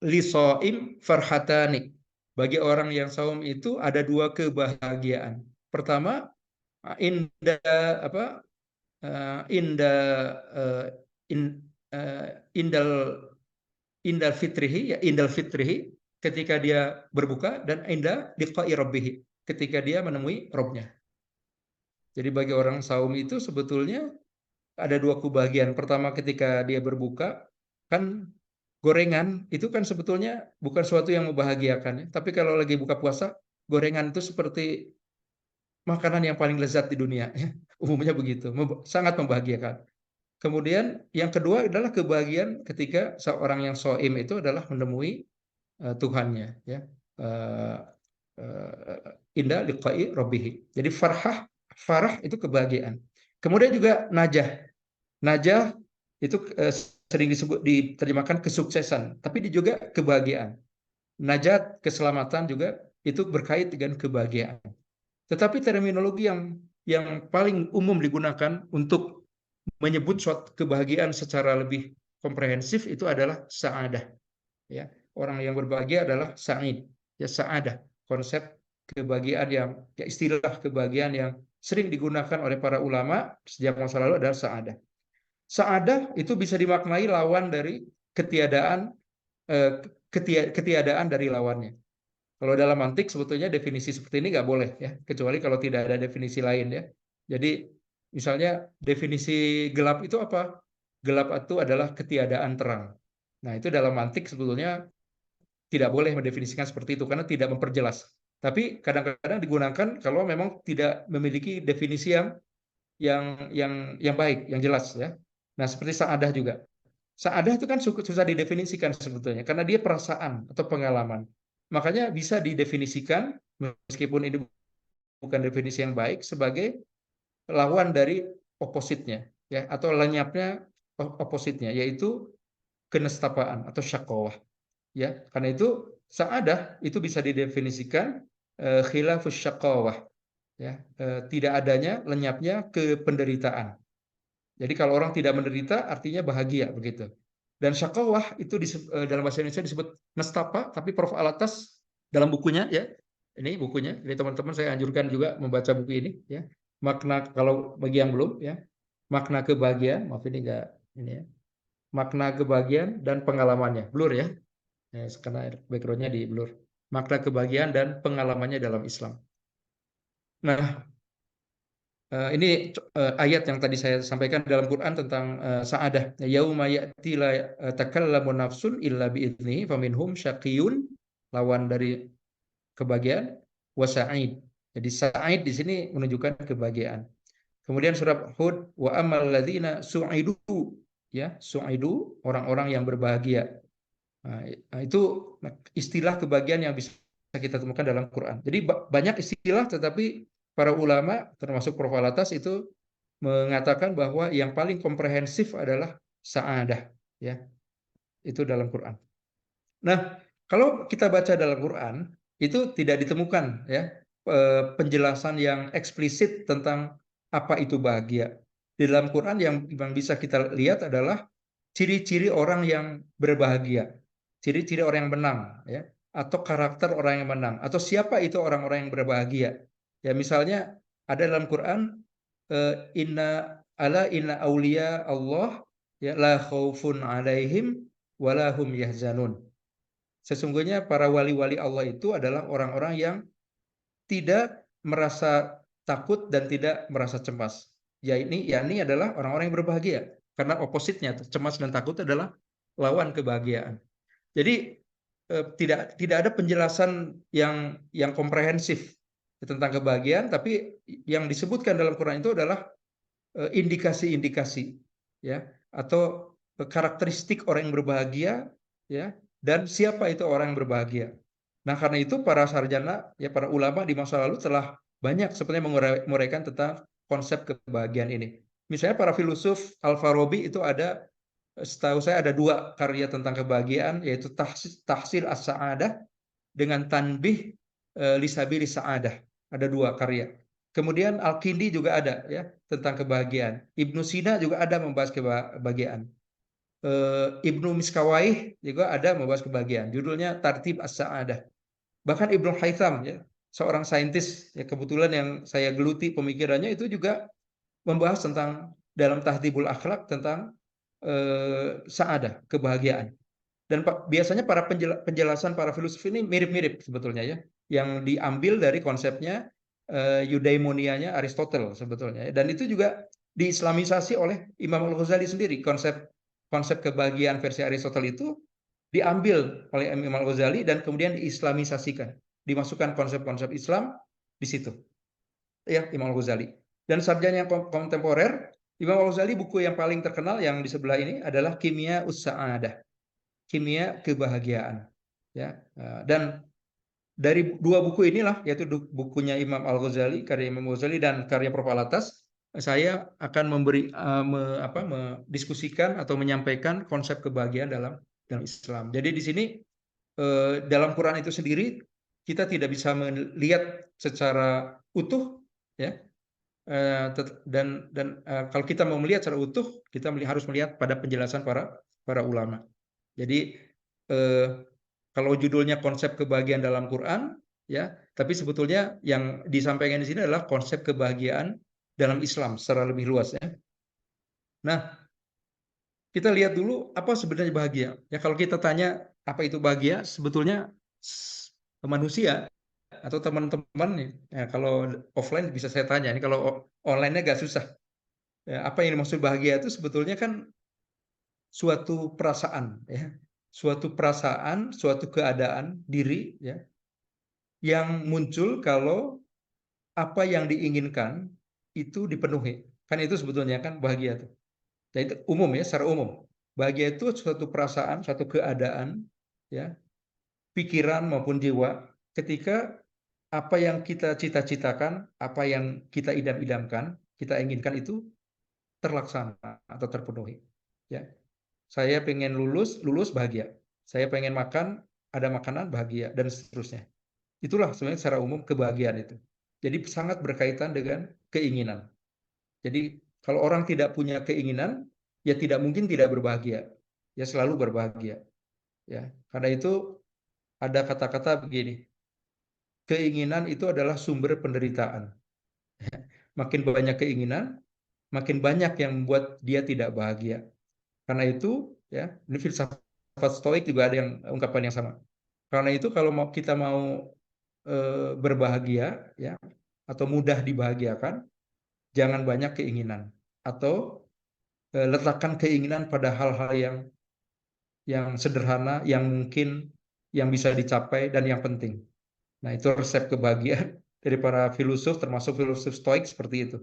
Li shaim farhatani. Bagi orang yang saum itu ada dua kebahagiaan. Pertama, indah apa? Indah indal indal fitrihi ketika dia berbuka, dan indah liqa'i rabbih ketika dia menemui Robnya. Jadi bagi orang saum itu sebetulnya ada dua kebahagiaan. Pertama ketika dia berbuka, kan gorengan itu kan sebetulnya bukan sesuatu yang membahagiakan ya. Tapi kalau lagi buka puasa, gorengan itu seperti makanan yang paling lezat di dunia ya. Umumnya begitu, sangat membahagiakan. Kemudian yang kedua adalah kebahagiaan ketika seorang yang shaim itu adalah menemui Tuhannya ya. Indah liqa'i rabbih. Jadi farah itu kebahagiaan. Kemudian juga najah. Najah itu sering diterjemahkan kesuksesan, tapi juga kebahagiaan. Najat, keselamatan juga itu berkait dengan kebahagiaan. Tetapi terminologi yang paling umum digunakan untuk menyebut suatu kebahagiaan secara lebih komprehensif itu adalah sa'adah. Ya, orang yang berbahagia adalah sa'id. Ya, sa'adah, konsep kebahagiaan ya istilah kebahagiaan yang sering digunakan oleh para ulama sejak masa lalu adalah sa'adah. Sa'adah itu bisa dimaknai lawan dari ketiadaan dari lawannya. Kalau dalam mantik sebetulnya definisi seperti ini nggak boleh ya, kecuali kalau tidak ada definisi lain ya. Jadi misalnya definisi gelap itu apa? Gelap itu adalah ketiadaan terang. Nah itu dalam mantik sebetulnya tidak boleh mendefinisikan seperti itu karena tidak memperjelas. Tapi kadang-kadang digunakan kalau memang tidak memiliki definisi yang baik, yang jelas ya. Nah seperti sa'adah juga. Sa'adah itu kan susah didefinisikan sebetulnya karena dia perasaan atau pengalaman. Makanya bisa didefinisikan, meskipun ini bukan definisi yang baik, sebagai lawan dari opositnya ya, atau lenyapnya opositnya, yaitu kenestapaan atau syaqawah ya. Karena itu sa'adah itu bisa didefinisikan khilafus syaqawah ya, tidak adanya, lenyapnya kependeritaan. Jadi kalau orang tidak menderita artinya bahagia begitu. Dan syaqawah itu dalam bahasa Indonesia disebut nestapa, tapi Prof. Alatas dalam bukunya ya Ini bukunya. Jadi teman-teman saya anjurkan juga membaca buku ini ya. Makna, kalau bagi yang belum ya, makna kebahagiaan, maaf ini enggak ini ya. Makna kebahagiaan dan pengalamannya. Blur ya. Karena backgroundnya di blur. Makna kebahagiaan dan pengalamannya dalam Islam. Nah, ini ayat yang tadi saya sampaikan dalam Quran tentang sa'adah. Yauma ya'ti la takallamu nafsun illa bi'idznihi faminhum syaqiyun, lawan dari kebahagiaan, wa sa'id. Jadi sa'id di sini menunjukkan kebahagiaan. Kemudian surat Hud, wa ammal ladzina su'idu, ya, su'idu, orang-orang yang berbahagia. Nah, itu istilah kebahagiaan yang bisa kita temukan dalam Quran. Jadi banyak istilah, tetapi para ulama termasuk Prof. Alatas itu mengatakan bahwa yang paling komprehensif adalah sa'adah, ya. Itu dalam Quran. Nah, kalau kita baca dalam Quran itu tidak ditemukan ya penjelasan yang eksplisit tentang apa itu bahagia. Di dalam Quran yang bisa kita lihat adalah ciri-ciri orang yang berbahagia, ciri-ciri orang yang menang, ya, atau karakter orang yang menang, atau siapa itu orang-orang yang berbahagia. Ya, misalnya ada dalam Quran, inna auliya Allah ya la khaufun alaihim walahum yahzanun. Sesungguhnya para wali-wali Allah itu adalah orang-orang yang tidak merasa takut dan tidak merasa cemas. Yakni adalah orang-orang yang berbahagia. Karena opositnya, cemas dan takut adalah lawan kebahagiaan. Jadi tidak ada penjelasan yang komprehensif tentang kebahagiaan, tapi yang disebutkan dalam Quran itu adalah indikasi-indikasi, ya, atau karakteristik orang yang berbahagia, ya, dan siapa itu orang yang berbahagia. Nah, karena itu para sarjana, ya, para ulama di masa lalu telah banyak sebenarnya menguraikan tentang konsep kebahagiaan ini. Misalnya para filsuf Al-Farabi itu ada, setahu saya ada 2 karya tentang kebahagiaan, yaitu Tahsil As-Sa'adah dengan Tanbih Lisabili Sa'adah. Ada 2 karya. Kemudian Al-Kindi juga ada ya tentang kebahagiaan. Ibnu Sina juga ada membahas kebahagiaan. Ibnu Miskawaih juga ada membahas kebahagiaan. Judulnya Tartib As-Sa'adah. Bahkan Ibnu Haytham ya, seorang saintis ya, kebetulan yang saya geluti pemikirannya, itu juga membahas tentang dalam Tahdhibul Akhlak tentang sa'adah, kebahagiaan. Dan biasanya para penjelasan para filsuf ini mirip-mirip sebetulnya ya, yang diambil dari konsepnya eudaimonianya Aristoteles sebetulnya. Dan itu juga diislamisasi oleh Imam Al-Ghazali sendiri. Konsep kebahagiaan versi Aristoteles itu diambil oleh Imam Al-Ghazali dan kemudian diislamisasikan, dimasukkan konsep-konsep Islam di situ. Ya, Imam Al-Ghazali. Dan sarjana yang kontemporer, Imam Al-Ghazali, buku yang paling terkenal yang di sebelah ini adalah Kimia Us-Sa'adah, kimia kebahagiaan, ya. Dan dari 2 buku inilah, yaitu bukunya Imam Al-Ghazali, karya Imam Al-Ghazali, dan karya Prof. Alatas, saya akan mendiskusikan atau menyampaikan konsep kebahagiaan dalam Islam. Jadi di sini dalam Quran itu sendiri kita tidak bisa melihat secara utuh, ya. Dan kalau kita mau melihat secara utuh, kita harus melihat pada penjelasan para ulama. Jadi kalau judulnya konsep kebahagiaan dalam Quran, ya, tapi sebetulnya yang disampaikan di sini adalah konsep kebahagiaan dalam Islam secara lebih luas, ya. Nah, kita lihat dulu apa sebenarnya bahagia. Ya, kalau kita tanya apa itu bahagia, sebetulnya manusia atau teman-teman, ya, kalau offline bisa saya tanya, ini kalau online-nya agak susah. Ya, apa yang dimaksud bahagia itu sebetulnya kan suatu perasaan, ya, suatu keadaan diri, ya, yang muncul kalau apa yang diinginkan itu dipenuhi. Kan itu sebetulnya kan bahagia itu. Jadi itu umum ya, secara umum. Bahagia itu suatu perasaan, suatu keadaan, ya, pikiran maupun jiwa, ketika apa yang kita cita-citakan, apa yang kita idam-idamkan, kita inginkan itu terlaksana atau terpenuhi. Ya. Saya pengen lulus bahagia. Saya pengen makan, ada makanan, bahagia, dan seterusnya. Itulah sebenarnya secara umum kebahagiaan itu. Jadi sangat berkaitan dengan keinginan. Jadi kalau orang tidak punya keinginan, ya tidak mungkin tidak berbahagia. Ya selalu berbahagia. Ya. Karena itu ada kata-kata begini. keinginan itu adalah sumber penderitaan. Makin banyak keinginan, makin banyak yang membuat dia tidak bahagia. Karena itu, ya, ini filsafat Stoik juga ada yang ungkapan yang sama. Karena itu kalau kita mau berbahagia, ya, atau mudah dibahagiakan, jangan banyak keinginan, atau letakkan keinginan pada hal-hal yang sederhana, yang mungkin, yang bisa dicapai, dan yang penting. Nah, itu resep kebahagiaan dari para filosof, termasuk filosof Stoik seperti itu.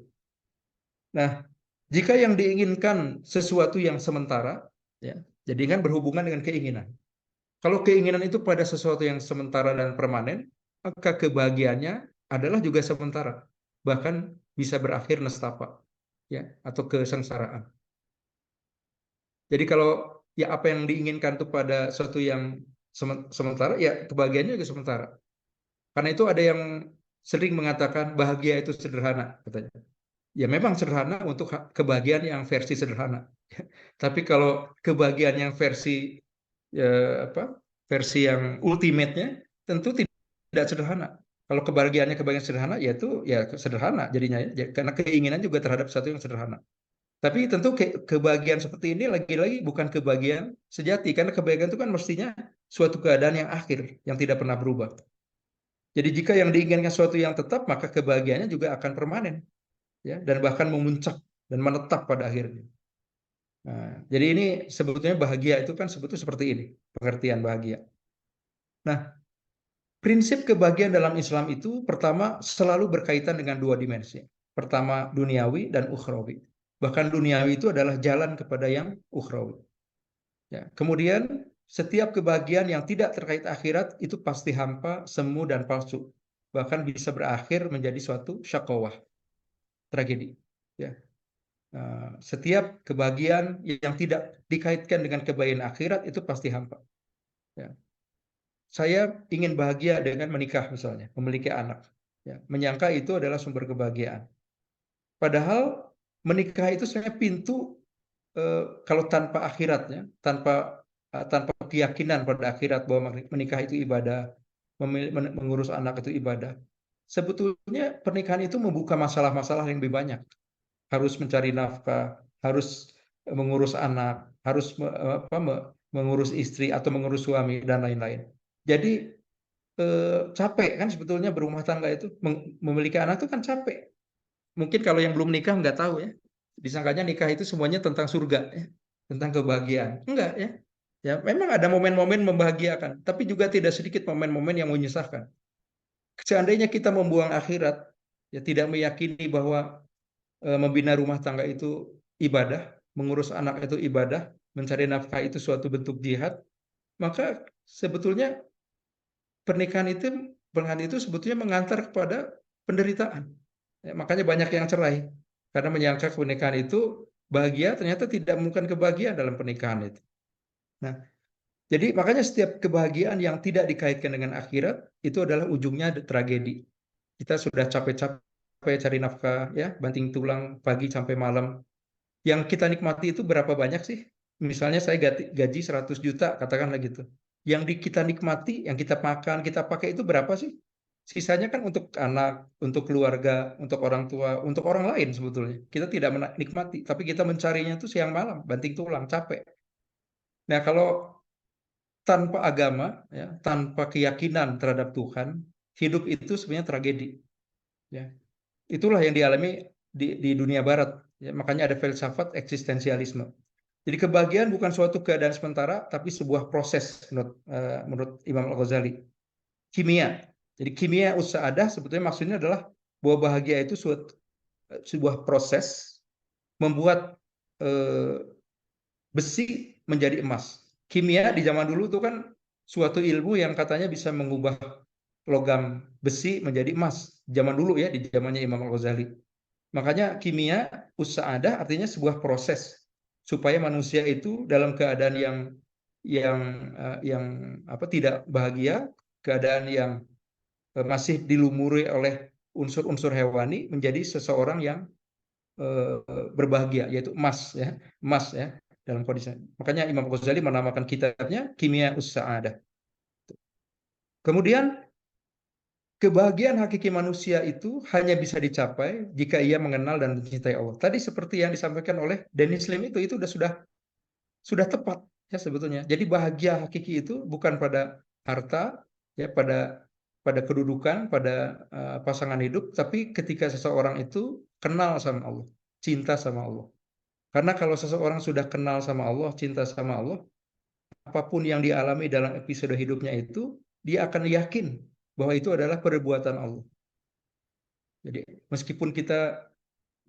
Nah, jika yang diinginkan sesuatu yang sementara, ya, jadi kan berhubungan dengan keinginan. Kalau keinginan itu pada sesuatu yang sementara dan permanen, maka kebahagiaannya adalah juga sementara, bahkan bisa berakhir nestapa, ya, atau kesengsaraan. Jadi kalau ya apa yang diinginkan itu pada sesuatu yang sementara, ya kebahagiaannya juga sementara. Karena itu ada yang sering mengatakan bahagia itu sederhana, katanya. Ya memang sederhana untuk kebahagiaan yang versi sederhana. Tapi kalau kebahagiaan yang versi versi yang ultimate-nya tentu tidak sederhana. Kalau kebahagiaan sederhana, yaitu ya sederhana jadinya, ya, karena keinginan juga terhadap sesuatu yang sederhana. Tapi tentu kebahagiaan seperti ini lagi-lagi bukan kebahagiaan sejati, karena kebahagiaan itu kan mestinya suatu keadaan yang akhir, yang tidak pernah berubah. Jadi jika yang diinginkan sesuatu yang tetap, maka kebahagiaannya juga akan permanen, ya, dan bahkan memuncak dan menetap pada akhirnya. Nah, jadi ini sebetulnya bahagia itu kan sebetulnya seperti ini, pengertian bahagia. Nah, prinsip kebahagiaan dalam Islam itu pertama selalu berkaitan dengan dua dimensi. Pertama duniawi dan ukhrawi. Bahkan duniawi itu adalah jalan kepada yang ukhrawi. Ya. Kemudian setiap kebahagiaan yang tidak terkait akhirat itu pasti hampa, semu, dan palsu. Bahkan bisa berakhir menjadi suatu syakawah, tragedi. Ya. Setiap kebahagiaan yang tidak dikaitkan dengan kebahagiaan akhirat itu pasti hampa. Ya. Saya ingin bahagia dengan menikah misalnya, memiliki anak. Ya. Menyangka itu adalah sumber kebahagiaan. Padahal menikah itu sebenarnya pintu, kalau tanpa akhiratnya, tanpa keyakinan pada akhirat bahwa menikah itu ibadah, mengurus anak itu ibadah. Sebetulnya pernikahan itu membuka masalah-masalah yang lebih banyak. Harus mencari nafkah, harus mengurus anak, harus mengurus istri atau mengurus suami dan lain-lain. Jadi capek kan sebetulnya berumah tangga itu, memiliki anak itu kan capek. Mungkin kalau yang belum nikah nggak tahu ya, disangkanya nikah itu semuanya tentang surga, ya, tentang kebahagiaan. Enggak ya. Ya, memang ada momen-momen membahagiakan, tapi juga tidak sedikit momen-momen yang menyusahkan. Seandainya kita membuang akhirat, ya tidak meyakini bahwa membina rumah tangga itu ibadah, mengurus anak itu ibadah, mencari nafkah itu suatu bentuk jihad, maka sebetulnya pernikahan itu sebetulnya mengantar kepada penderitaan. Ya, makanya banyak yang cerai karena menyangka pernikahan itu bahagia, ternyata tidak menemukan kebahagiaan dalam pernikahan itu. Nah, jadi makanya setiap kebahagiaan yang tidak dikaitkan dengan akhirat itu adalah ujungnya tragedi. Kita sudah capek-capek cari nafkah, ya, banting tulang pagi sampai malam. Yang kita nikmati itu berapa banyak sih? Misalnya saya gaji 100 juta, katakanlah gitu. Yang kita nikmati, yang kita makan, kita pakai itu berapa sih? Sisanya kan untuk anak, untuk keluarga, untuk orang tua, untuk orang lain sebetulnya. Kita tidak menikmati, tapi kita mencarinya itu siang malam, banting tulang, capek. Nah, kalau tanpa agama, ya, tanpa keyakinan terhadap Tuhan, hidup itu sebenarnya tragedi. Ya. Itulah yang dialami di dunia barat. Ya, makanya ada filsafat eksistensialisme. Jadi kebahagiaan bukan suatu keadaan sementara, tapi sebuah proses menurut Imam Al-Ghazali. Kimia. Jadi kimia ussaadah sebetulnya maksudnya adalah bahwa bahagia itu sebuah proses membuat besi menjadi emas. Kimia di zaman dulu itu kan suatu ilmu yang katanya bisa mengubah logam besi menjadi emas. Zaman dulu ya, di zamannya Imam Al-Ghazali. Makanya kimia ussaadah artinya sebuah proses supaya manusia itu dalam keadaan yang tidak bahagia, keadaan yang masih dilumuri oleh unsur-unsur hewani, menjadi seseorang yang berbahagia, yaitu emas ya, emas ya dalam kondisi. Makanya Imam Ghazali menamakan kitabnya Kimia Us-Sa'adah. Kemudian kebahagiaan hakiki manusia itu hanya bisa dicapai jika ia mengenal dan mencintai Allah. Tadi seperti yang disampaikan oleh Dennis Lim itu sudah tepat ya sebetulnya. Jadi bahagia hakiki itu bukan pada harta, ya pada kedudukan, pada pasangan hidup, tapi ketika seseorang itu kenal sama Allah, cinta sama Allah. Karena kalau seseorang sudah kenal sama Allah, cinta sama Allah, apapun yang dialami dalam episode hidupnya itu, dia akan yakin bahwa itu adalah perbuatan Allah. Jadi meskipun kita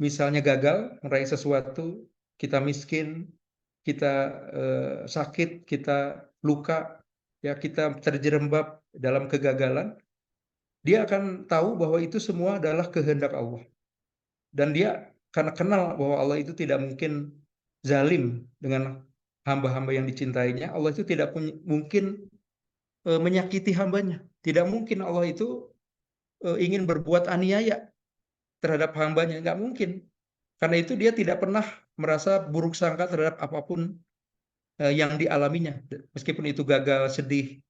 misalnya gagal meraih sesuatu, kita miskin, kita sakit, kita luka, ya kita terjerembab dalam kegagalan, dia akan tahu bahwa itu semua adalah kehendak Allah. Dan dia karena kenal bahwa Allah itu tidak mungkin zalim dengan hamba-hamba yang dicintainya, Allah itu tidak mungkin menyakiti hambanya. Tidak mungkin Allah itu ingin berbuat aniaya terhadap hambanya, nggak mungkin. Karena itu dia tidak pernah merasa buruk sangka terhadap apapun yang dialaminya, meskipun itu gagal, sedih,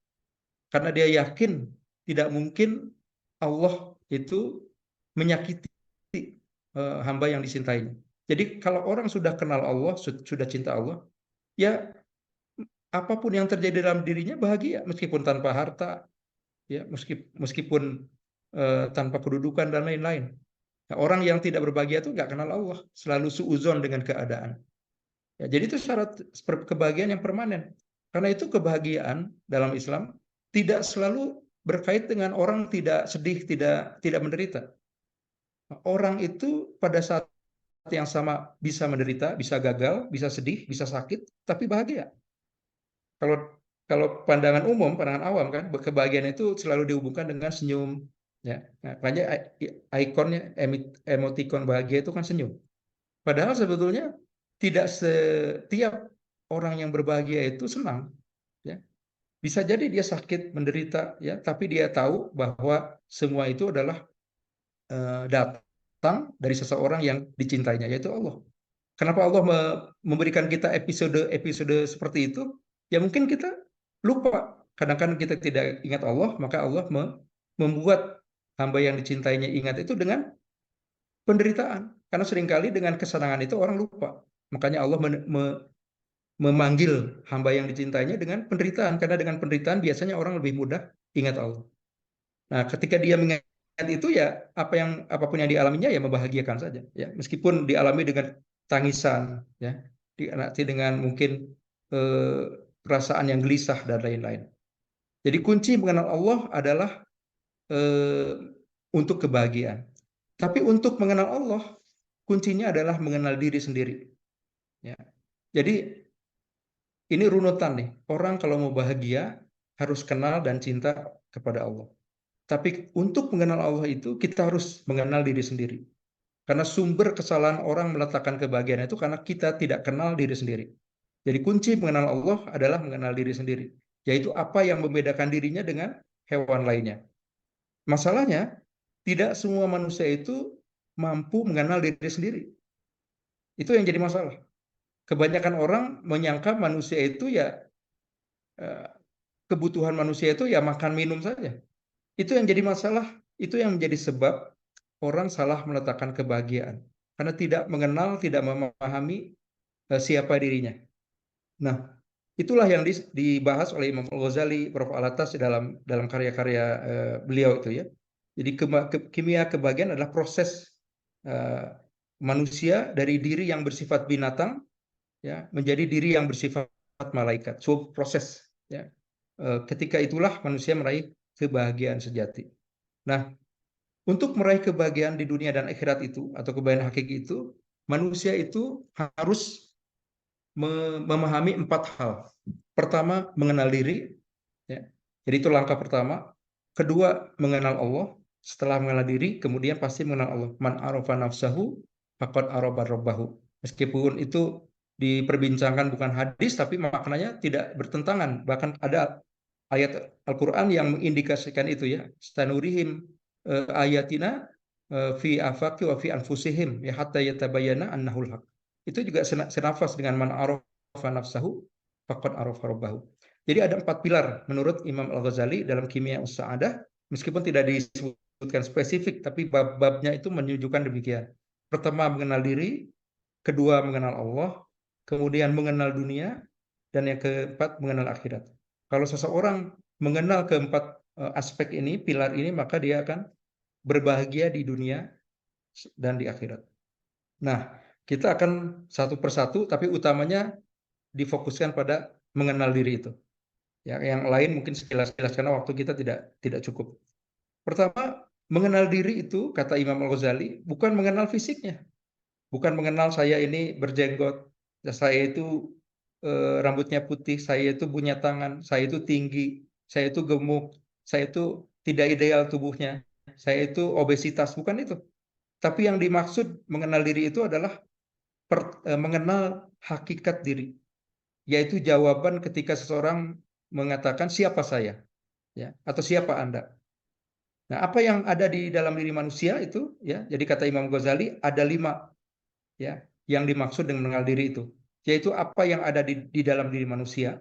karena dia yakin tidak mungkin Allah itu menyakiti hamba yang disintainya. Jadi kalau orang sudah kenal Allah, sudah cinta Allah, ya apapun yang terjadi dalam dirinya bahagia, meskipun tanpa harta, ya meskipun tanpa kedudukan dan lain-lain. Nah, orang yang tidak berbahagia itu nggak kenal Allah, selalu suuzon dengan keadaan. Ya, jadi itu syarat kebahagiaan yang permanen. Karena itu kebahagiaan dalam Islam tidak selalu berkait dengan orang tidak sedih, tidak menderita. Orang itu pada saat yang sama bisa menderita, bisa gagal, bisa sedih, bisa sakit, tapi bahagia. Kalau pandangan umum, pandangan awam kan, kebahagiaan itu selalu dihubungkan dengan senyum. Ya, nah, makanya ikonnya emotikon bahagia itu kan senyum. Padahal sebetulnya tidak setiap orang yang berbahagia itu senang. Ya. Bisa jadi dia sakit, menderita, ya, tapi dia tahu bahwa semua itu adalah datang dari seseorang yang dicintainya, yaitu Allah. Kenapa Allah memberikan kita episode seperti itu? Ya mungkin kita lupa. Kadang-kadang kita tidak ingat Allah, maka Allah membuat hamba yang dicintainya ingat itu dengan penderitaan. Karena seringkali dengan kesenangan itu orang lupa. Makanya Allah memanggil hamba yang dicintainya dengan penderitaan. Karena dengan penderitaan biasanya orang lebih mudah ingat Allah. Nah, ketika dia mengingat itu ya apapun yang dialaminya ya membahagiakan saja. Ya, meskipun dialami dengan tangisan, ya, nanti dengan mungkin perasaan yang gelisah dan lain-lain. Jadi kunci mengenal Allah adalah untuk kebahagiaan. Tapi untuk mengenal Allah, kuncinya adalah mengenal diri sendiri. Ya. Jadi ini runutan nih. Orang kalau mau bahagia harus kenal dan cinta kepada Allah. Tapi untuk mengenal Allah itu kita harus mengenal diri sendiri. Karena sumber kesalahan orang meletakkan kebahagiaan itu karena kita tidak kenal diri sendiri. Jadi kunci mengenal Allah adalah mengenal diri sendiri. Yaitu apa yang membedakan dirinya dengan hewan lainnya. Masalahnya, tidak semua manusia itu mampu mengenal diri sendiri. Itu yang jadi masalah. Kebanyakan orang menyangka manusia itu ya kebutuhan manusia itu ya makan minum saja. Itu yang jadi masalah, itu yang menjadi sebab orang salah meletakkan kebahagiaan. Karena tidak mengenal, tidak memahami siapa dirinya. Nah, itulah yang dibahas oleh Imam Al-Ghazali, Prof. Al-Attas dalam karya-karya beliau itu ya. Jadi kimia kebahagiaan adalah proses manusia dari diri yang bersifat binatang ya menjadi diri yang bersifat malaikat. So proses ya. Ketika itulah manusia meraih kebahagiaan sejati. Nah, untuk meraih kebahagiaan di dunia dan akhirat itu atau kebahagiaan hakiki itu, manusia itu harus memahami 4 hal. Pertama, mengenal diri. Ya. Jadi itu langkah pertama. Kedua, mengenal Allah. Setelah mengenal diri, kemudian pasti mengenal Allah. Man arafa nafsahu faqad arafa rabbahu. Meskipun itu diperbincangkan bukan hadis, tapi maknanya tidak bertentangan. Bahkan ada ayat Al-Quran yang mengindikasikan itu ya. Stanurihim ayatina fi afaqi wa fi anfusihim ya hatta yatabayyana annahul haq. Itu juga senafas dengan man arafa nafsahu faqad arafa rabbahu. Jadi ada 4 pilar menurut Imam Al-Ghazali dalam Kimia Us-Sa'adah. Meskipun tidak disebutkan spesifik, tapi bab-babnya itu menunjukkan demikian. Pertama mengenal diri, kedua mengenal Allah, kemudian mengenal dunia, dan yang keempat mengenal akhirat. Kalau seseorang mengenal keempat aspek ini, pilar ini, maka dia akan berbahagia di dunia dan di akhirat. Nah, kita akan satu persatu, tapi utamanya difokuskan pada mengenal diri itu. Yang lain mungkin sekilas-sekilas karena waktu kita tidak cukup. Pertama, mengenal diri itu, kata Imam Al-Ghazali, bukan mengenal fisiknya. Bukan mengenal saya ini berjenggot, saya itu rambutnya putih, saya itu punya tangan, saya itu tinggi, saya itu gemuk, saya itu tidak ideal tubuhnya, saya itu obesitas, bukan itu. Tapi yang dimaksud mengenal diri itu adalah mengenal hakikat diri, yaitu jawaban ketika seseorang mengatakan siapa saya, ya, atau siapa Anda. Nah, apa yang ada di dalam diri manusia itu, ya, jadi kata Imam Ghazali ada 5, ya, yang dimaksud dengan mengenal diri itu, yaitu apa yang ada di dalam diri manusia,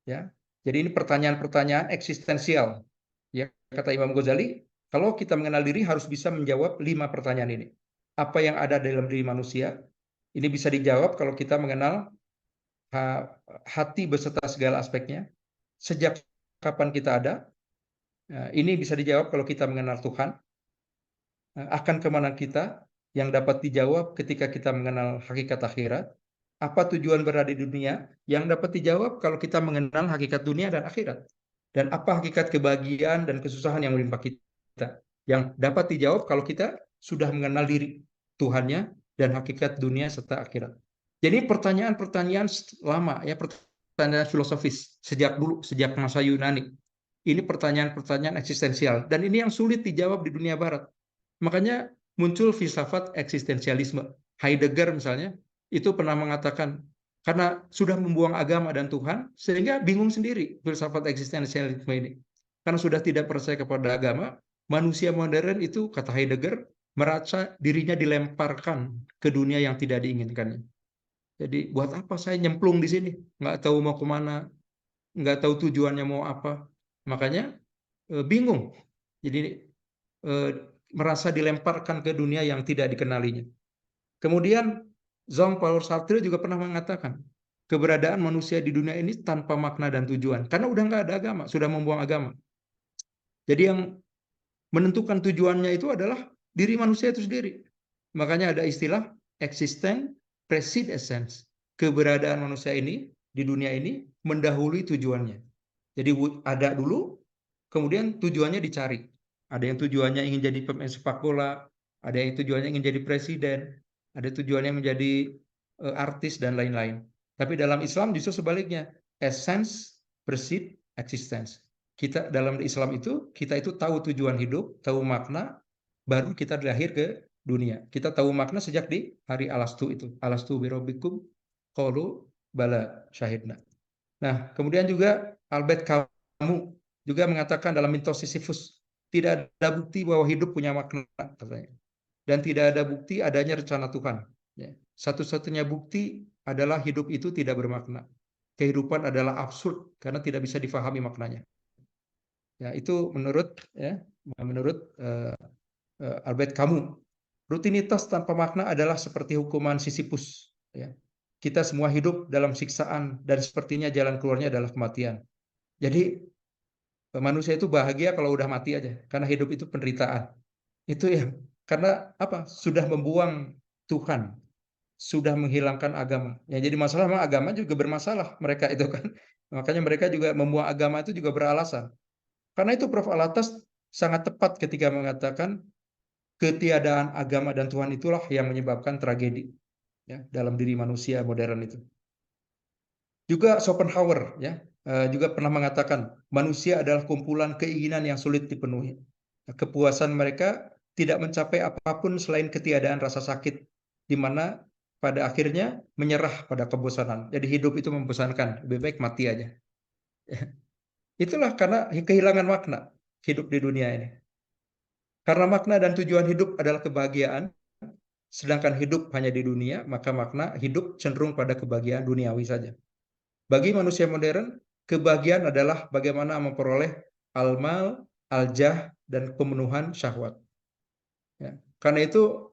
ya. Jadi ini pertanyaan-pertanyaan eksistensial, ya, kata Imam Ghazali. Kalau kita mengenal diri harus bisa menjawab 5 pertanyaan ini. Apa yang ada dalam diri manusia? Ini bisa dijawab kalau kita mengenal hati beserta segala aspeknya. Sejak kapan kita ada? Ini bisa dijawab kalau kita mengenal Tuhan. Akan kemana kita? Yang dapat dijawab ketika kita mengenal hakikat akhirat. Apa tujuan berada di dunia? Yang dapat dijawab kalau kita mengenal hakikat dunia dan akhirat. Dan apa hakikat kebahagiaan dan kesusahan yang menimpa kita? Yang dapat dijawab kalau kita sudah mengenal diri Tuhannya dan hakikat dunia serta akhirat. Jadi pertanyaan-pertanyaan lama, ya, pertanyaan filosofis sejak dulu, sejak masa Yunani. Ini pertanyaan-pertanyaan eksistensial dan ini yang sulit dijawab di dunia barat. Makanya muncul filsafat eksistensialisme. Heidegger misalnya itu pernah mengatakan karena sudah membuang agama dan Tuhan sehingga bingung sendiri filsafat eksistensialisme ini. Karena sudah tidak percaya kepada agama, manusia modern itu, kata Heidegger, merasa dirinya dilemparkan ke dunia yang tidak diinginkannya. Jadi buat apa saya nyemplung di sini? Nggak tahu mau kemana, nggak tahu tujuannya mau apa. Makanya bingung. Jadi merasa dilemparkan ke dunia yang tidak dikenalinya. Kemudian Jean-Paul Sartre juga pernah mengatakan, keberadaan manusia di dunia ini tanpa makna dan tujuan. Karena udah nggak ada agama, sudah membuang agama. Jadi yang menentukan tujuannya itu adalah diri manusia itu sendiri. Makanya ada istilah existence precedes essence. Keberadaan manusia ini di dunia ini mendahului tujuannya. Jadi ada dulu, kemudian tujuannya dicari. Ada yang tujuannya ingin jadi pemain sepak bola, ada yang tujuannya ingin jadi presiden, ada tujuannya menjadi artis dan lain-lain. Tapi dalam Islam justru sebaliknya, essence precedes existence. Kita dalam Islam itu, kita itu tahu tujuan hidup, tahu makna, baru kita lahir ke dunia. Kita tahu makna sejak di hari Alastu itu. Alastu birabbikum qalu bala syahidna. Nah, kemudian juga Albert Camus juga mengatakan dalam Mitos Sisyphus, tidak ada bukti bahwa hidup punya makna, katanya. Dan tidak ada bukti adanya rencana Tuhan. Ya. Satu-satunya bukti adalah hidup itu tidak bermakna. Kehidupan adalah absurd karena tidak bisa difahami maknanya. Ya, itu menurut Albert Camus. Rutinitas tanpa makna adalah seperti hukuman Sisyphus. Ya. Kita semua hidup dalam siksaan dan sepertinya jalan keluarnya adalah kematian. Jadi manusia itu bahagia kalau udah mati aja, karena hidup itu penderitaan. Itu ya, karena apa? Sudah membuang Tuhan, sudah menghilangkan agama. Ya, jadi masalah memang agama juga bermasalah mereka itu kan. Makanya mereka juga membuang agama itu juga beralasan. Karena itu Prof. Alatas sangat tepat ketika mengatakan ketiadaan agama dan Tuhan itulah yang menyebabkan tragedi, ya, dalam diri manusia modern itu. Juga Schopenhauer, ya, juga pernah mengatakan manusia adalah kumpulan keinginan yang sulit dipenuhi. Kepuasan mereka tidak mencapai apapun selain ketiadaan rasa sakit, di mana pada akhirnya menyerah pada kebosanan. Jadi hidup itu membosankan, lebih baik mati aja. Itulah karena kehilangan makna hidup di dunia ini. Karena makna dan tujuan hidup adalah kebahagiaan, sedangkan hidup hanya di dunia, maka makna hidup cenderung pada kebahagiaan duniawi saja. Bagi manusia modern, kebahagiaan adalah bagaimana memperoleh al-mal, aljah, dan pemenuhan syahwat. Ya. Karena itu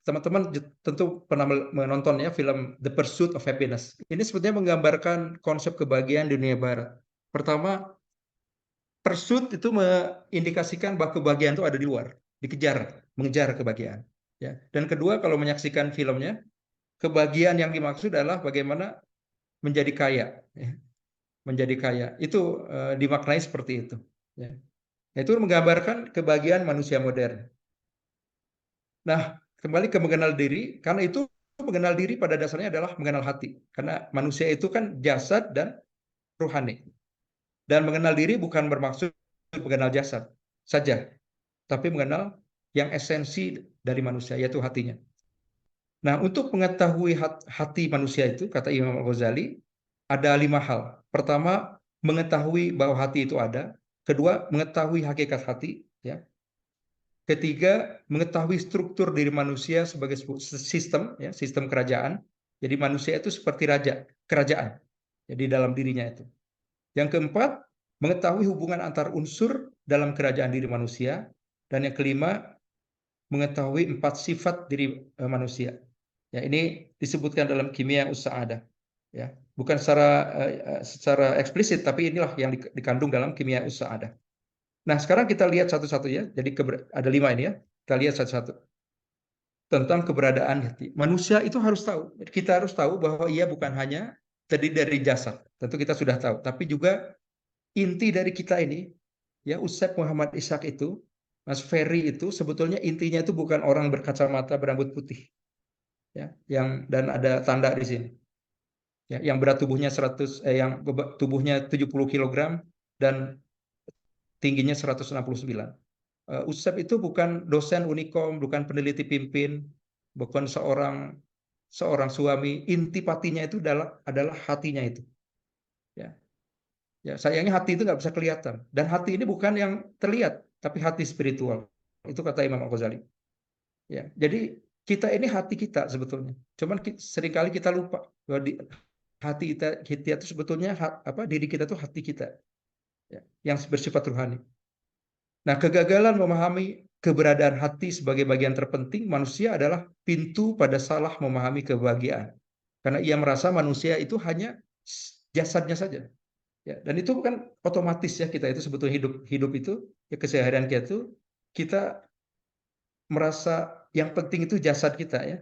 teman-teman tentu pernah menonton ya film The Pursuit of Happiness. Ini sebetulnya menggambarkan konsep kebahagiaan di dunia barat. Pertama, pursuit itu mengindikasikan bahwa kebahagiaan itu ada di luar, dikejar, mengejar kebahagiaan. Ya. Dan kedua, kalau menyaksikan filmnya, kebahagiaan yang dimaksud adalah bagaimana menjadi kaya. Ya. Menjadi kaya. Itu dimaknai seperti itu. Ya. Itu menggambarkan kebahagiaan manusia modern. Nah, kembali ke mengenal diri, karena itu mengenal diri pada dasarnya adalah mengenal hati. Karena manusia itu kan jasad dan rohani. Dan mengenal diri bukan bermaksud mengenal jasad saja, tapi mengenal yang esensi dari manusia, yaitu hatinya. Nah, untuk mengetahui hati manusia itu, kata Imam Al-Ghazali, ada 5 hal. Pertama, mengetahui bahwa hati itu ada. Kedua, mengetahui hakikat hati. Ya. Ketiga, mengetahui struktur diri manusia sebagai sistem, ya, sistem kerajaan. Jadi manusia itu seperti raja, kerajaan. Jadi dalam dirinya itu. Yang keempat, mengetahui hubungan antar unsur dalam kerajaan diri manusia. Dan yang kelima, mengetahui 4 sifat diri manusia. Ya, ini disebutkan dalam Kimia Us-Sa'adah. Ya, bukan secara eksplisit, tapi inilah yang dikandung dalam Kimia Us-Sa'adah. Nah, sekarang kita lihat satu-satu ya. Jadi ada 5 ini ya. Kita lihat satu-satu. Tentang keberadaan hati. Manusia itu harus tahu. Kita harus tahu bahwa ia bukan hanya terdiri dari jasad. Tentu kita sudah tahu. Tapi juga inti dari kita ini, ya Ustadz Muhammad Ishaq itu, Mas Ferry itu sebetulnya intinya itu bukan orang berkacamata berambut putih. Ya, dan ada tanda di sini. Ya, yang berat tubuhnya 70 kg dan tingginya 169. Ustadz itu bukan dosen Unikom, bukan peneliti pimpin, bukan seorang suami. Inti patinya itu adalah hatinya itu. Ya. Ya, sayangnya hati itu nggak bisa kelihatan. Dan hati ini bukan yang terlihat, tapi hati spiritual. Itu kata Imam Al-Ghazali. Ya, jadi kita ini hati kita sebetulnya. Cuman seringkali kita lupa bahwa hati kita itu sebetulnya diri kita itu hati kita. Ya, yang bersifat rohani. Nah, kegagalan memahami keberadaan hati sebagai bagian terpenting manusia adalah pintu pada salah memahami kebahagiaan. Karena ia merasa manusia itu hanya jasadnya saja. Ya, dan itu kan otomatis ya, kita itu sebetulnya hidup itu ya, keseharian kita merasa yang penting itu jasad kita ya.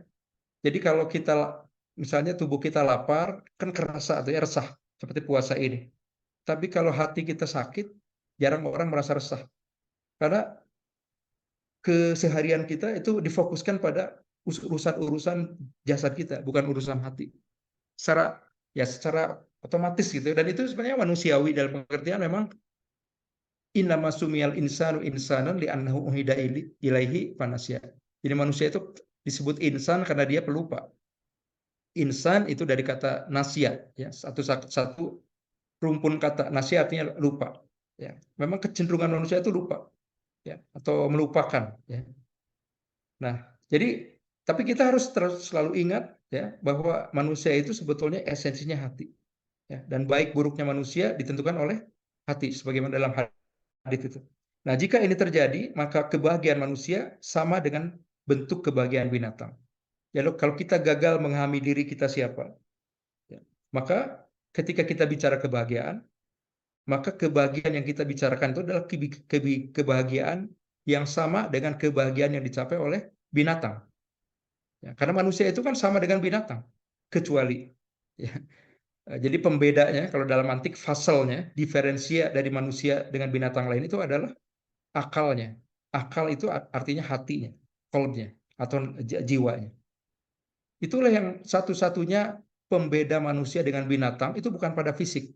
Jadi kalau kita misalnya tubuh kita lapar kan kerasa atau ya resah seperti puasa ini. Tapi kalau hati kita sakit jarang orang merasa resah. Karena keseharian kita itu difokuskan pada urusan-urusan jasad kita, bukan urusan hati. Secara otomatis gitu. Dan itu sebenarnya manusiawi dalam pengertian memang innama sumiyal insanu insanan li'annahu uhida ilaihi fanasya. Jadi manusia itu disebut insan karena dia pelupa. Insan itu dari kata nasya, ya, satu rumpun kata. Nasya artinya lupa. Ya. Memang kecenderungan manusia itu lupa, ya, atau melupakan. Ya. Nah, jadi tapi kita harus selalu ingat ya bahwa manusia itu sebetulnya esensinya hati. Ya, dan baik buruknya manusia ditentukan oleh hati, sebagaimana dalam hadits itu. Nah, jika ini terjadi, maka kebahagiaan manusia sama dengan bentuk kebahagiaan binatang. Ya, kalau kita gagal memahami diri kita siapa, ya, maka ketika kita bicara kebahagiaan, maka kebahagiaan yang kita bicarakan itu adalah kebahagiaan yang sama dengan kebahagiaan yang dicapai oleh binatang. Ya, karena manusia itu kan sama dengan binatang, kecuali ya. Jadi pembedanya kalau dalam mantik fasalnya, diferensia dari manusia dengan binatang lain itu adalah akalnya. Akal itu artinya hatinya, qalbnya atau jiwanya. Itulah yang satu-satunya pembeda manusia dengan binatang, itu bukan pada fisik.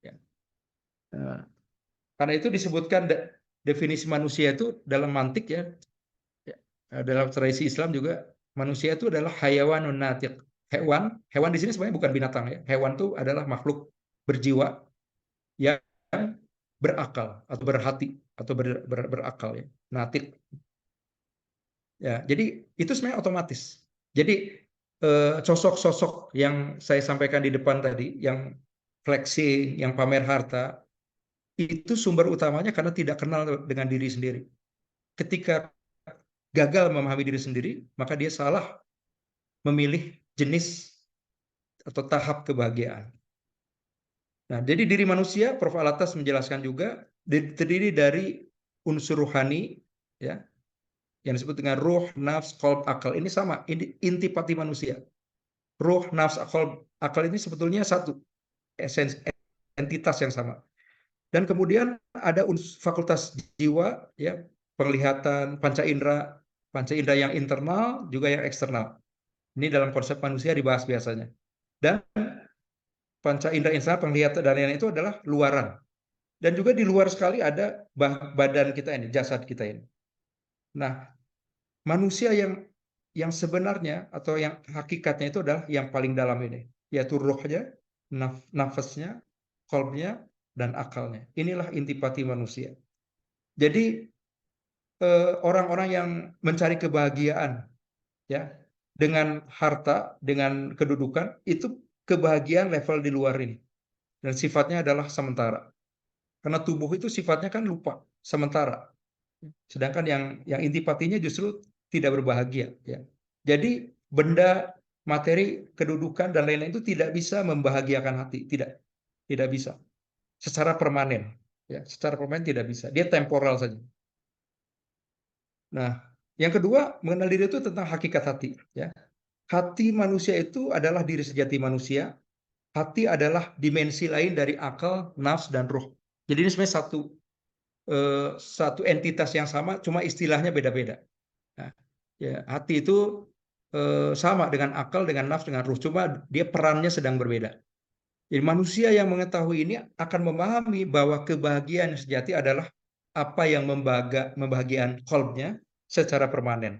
Ya. Karena itu disebutkan definisi manusia itu dalam mantik ya, dalam tradisi Islam juga manusia itu adalah hayawanun natiq. Hewan di sini sebenarnya bukan binatang ya. Hewan itu adalah makhluk berjiwa yang berakal atau berhati atau berakal ya. Natiq. Ya, jadi itu sebenarnya otomatis. Jadi sosok-sosok yang saya sampaikan di depan tadi, yang flexing, yang pamer harta, itu sumber utamanya karena tidak kenal dengan diri sendiri. Ketika gagal memahami diri sendiri, maka dia salah memilih jenis atau tahap kebahagiaan. Nah, jadi diri manusia, Prof. Alatas menjelaskan juga, terdiri dari unsur rohani, ya, yang disebut dengan ruh, nafs, qalb, akal. Ini sama, ini intipati manusia. Ruh, nafs, akal ini sebetulnya satu, entitas yang sama. Dan kemudian ada fakultas jiwa, ya, penglihatan, panca indera yang internal, juga yang eksternal. Ini dalam konsep manusia dibahas biasanya. Dan panca indera internal, penglihatan dan lain-lain itu adalah luaran. Dan juga di luar sekali ada badan kita ini, jasad kita ini. Nah, manusia yang sebenarnya atau yang hakikatnya itu adalah yang paling dalam ini, yaitu ruhnya, nafasnya, qalbnya, dan akalnya. Inilah intipati manusia. Jadi orang-orang yang mencari kebahagiaan, ya, dengan harta, dengan kedudukan, itu kebahagiaan level di luar ini. Dan sifatnya adalah sementara. Karena tubuh itu sifatnya kan lupa, sementara. Sedangkan yang intipatinya justru tidak berbahagia. Ya. Jadi benda, materi, kedudukan, dan lain-lain itu tidak bisa membahagiakan hati. Tidak bisa. Secara permanen. Ya, secara permanen tidak bisa. Dia temporal saja. Nah, yang kedua, mengenal diri itu tentang hakikat hati. Ya. Hati manusia itu adalah diri sejati manusia. Hati adalah dimensi lain dari akal, nafs, dan ruh. Jadi ini sebenarnya satu entitas yang sama, cuma istilahnya beda-beda. Nah, ya, hati itu sama dengan akal, dengan nafs, dengan ruh, cuma dia perannya sedang berbeda. Jadi manusia yang mengetahui ini akan memahami bahwa kebahagiaan yang sejati adalah apa yang membahagiakan qalbnya secara permanen.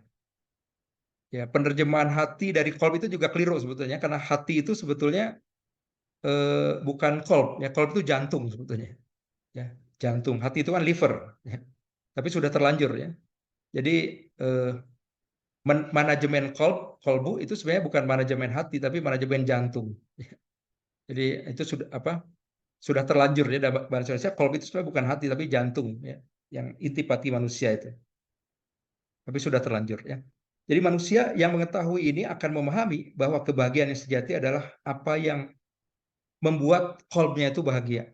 Ya, penerjemahan hati dari qalb itu juga keliru sebetulnya, karena hati itu sebetulnya bukan qalb. Ya, qalb itu jantung sebetulnya. Ya, jantung. Hati itu kan liver. Ya. Tapi sudah terlanjur ya. Jadi manajemen kolbu itu sebenarnya bukan manajemen hati tapi manajemen jantung. Jadi itu sudah terlanjur ya dalam bahasa Indonesia. Kolbu itu sebenarnya bukan hati tapi jantung ya, yang intipati manusia itu. Tapi sudah terlanjur ya. Jadi manusia yang mengetahui ini akan memahami bahwa kebahagiaan yang sejati adalah apa yang membuat kolbnya itu bahagia.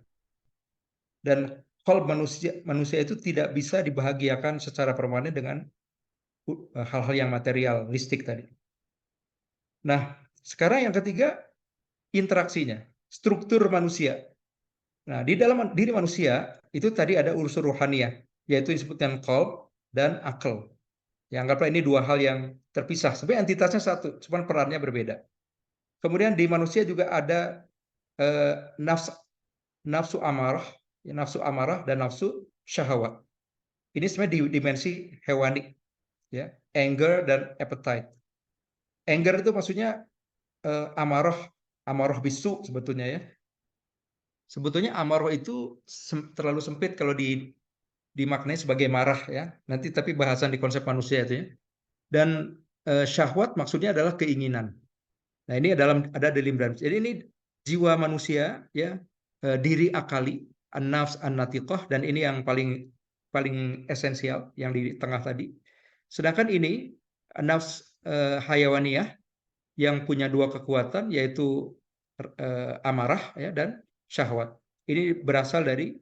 Dan kolb manusia itu tidak bisa dibahagiakan secara permanen dengan hal-hal yang materialistik tadi. Nah, sekarang yang ketiga, interaksinya, struktur manusia. Nah, di dalam diri manusia itu tadi ada unsur rohaniah, yaitu disebutkan qalb dan akal. Ya, anggaplah ini dua hal yang terpisah. Sebenarnya entitasnya satu, cuma perannya berbeda. Kemudian di manusia juga ada nafsu amarah, ya, nafsu amarah dan nafsu syahwat. Ini sebenarnya di dimensi hewani, ya, anger dan appetite. Anger itu maksudnya amarah bisu sebetulnya ya. Sebetulnya amarah itu terlalu sempit kalau dimaknai sebagai marah ya. Nanti tapi bahasan di konsep manusia itu ya. Dan syahwat maksudnya adalah keinginan. Nah, ini ada dalam jadi ini jiwa manusia ya, diri akali, an-nafs an-natiqah, dan ini yang paling esensial yang di tengah tadi. Sedangkan ini nafs hayawaniyah yang punya dua kekuatan yaitu amarah ya dan syahwat. Ini berasal dari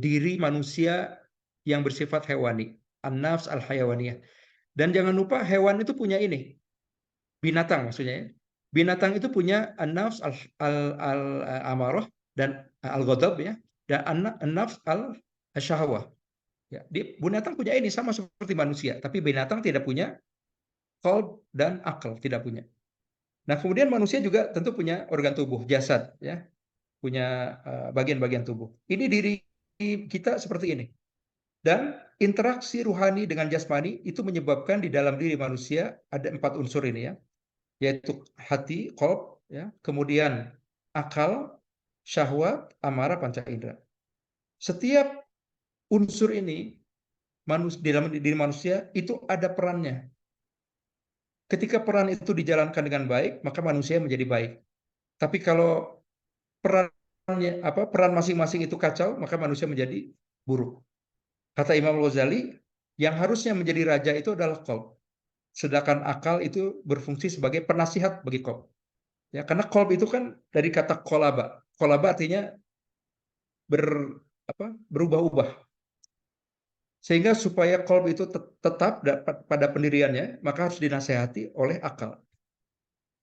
diri manusia yang bersifat hewani, an-nafs al-hayawaniyah. Dan jangan lupa hewan itu punya ini, binatang maksudnya ya. Binatang itu punya an-nafs al-amarah dan al-ghadab ya, dan an-nafs al-syahwah. Ya, binatang punya ini sama seperti manusia, tapi binatang tidak punya qalb dan akal, tidak punya. Nah, kemudian manusia juga tentu punya organ tubuh, jasad, ya, punya bagian-bagian tubuh. Ini diri kita seperti ini. Dan interaksi ruhani dengan jasmani itu menyebabkan di dalam diri manusia ada 4 unsur ini ya, yaitu hati, qalb, ya, kemudian akal, syahwat, amarah, panca indera. Setiap unsur ini di dalam diri manusia itu ada perannya. Ketika peran itu dijalankan dengan baik, maka manusia menjadi baik. Tapi kalau peran peran masing-masing itu kacau, maka manusia menjadi buruk. Kata Imam Ghazali, yang harusnya menjadi raja itu adalah qalb. Sedangkan akal itu berfungsi sebagai penasihat bagi qalb. Ya, karena qalb itu kan dari kata qalaba. Qalaba artinya berubah-ubah. Sehingga supaya qalb itu tetap pada pendiriannya, maka harus dinasehati oleh akal.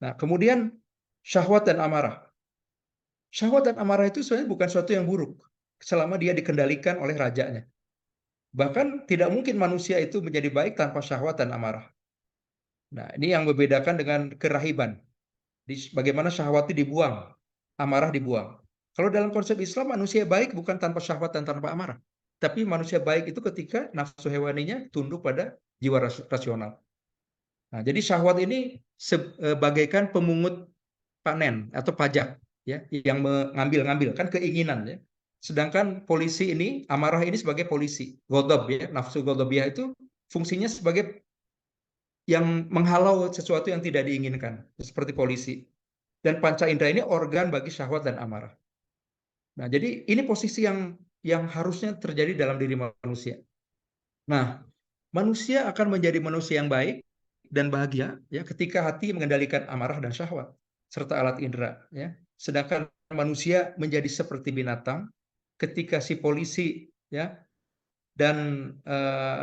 Nah, kemudian syahwat dan amarah. Syahwat dan amarah itu sebenarnya bukan sesuatu yang buruk selama dia dikendalikan oleh rajanya. Bahkan tidak mungkin manusia itu menjadi baik tanpa syahwat dan amarah. Nah, ini yang membedakan dengan kerahiban. Bagaimana syahwat itu dibuang, amarah dibuang. Kalau dalam konsep Islam, manusia baik bukan tanpa syahwat dan tanpa amarah. Tapi manusia baik itu ketika nafsu hewaninya tunduk pada jiwa rasional. Nah, jadi syahwat ini bagaikan pemungut panen atau pajak, ya, yang mengambil-ngambil, kan keinginan, ya. Sedangkan polisi ini, amarah ini sebagai polisi, ghadab, ya, nafsu ghadabiyah itu fungsinya sebagai yang menghalau sesuatu yang tidak diinginkan, seperti polisi. Dan panca indera ini organ bagi syahwat dan amarah. Nah, jadi ini posisi yang harusnya terjadi dalam diri manusia. Nah, manusia akan menjadi manusia yang baik dan bahagia, ya, ketika hati mengendalikan amarah dan syahwat serta alat indera, ya. Sedangkan manusia menjadi seperti binatang ketika si polisi, ya, dan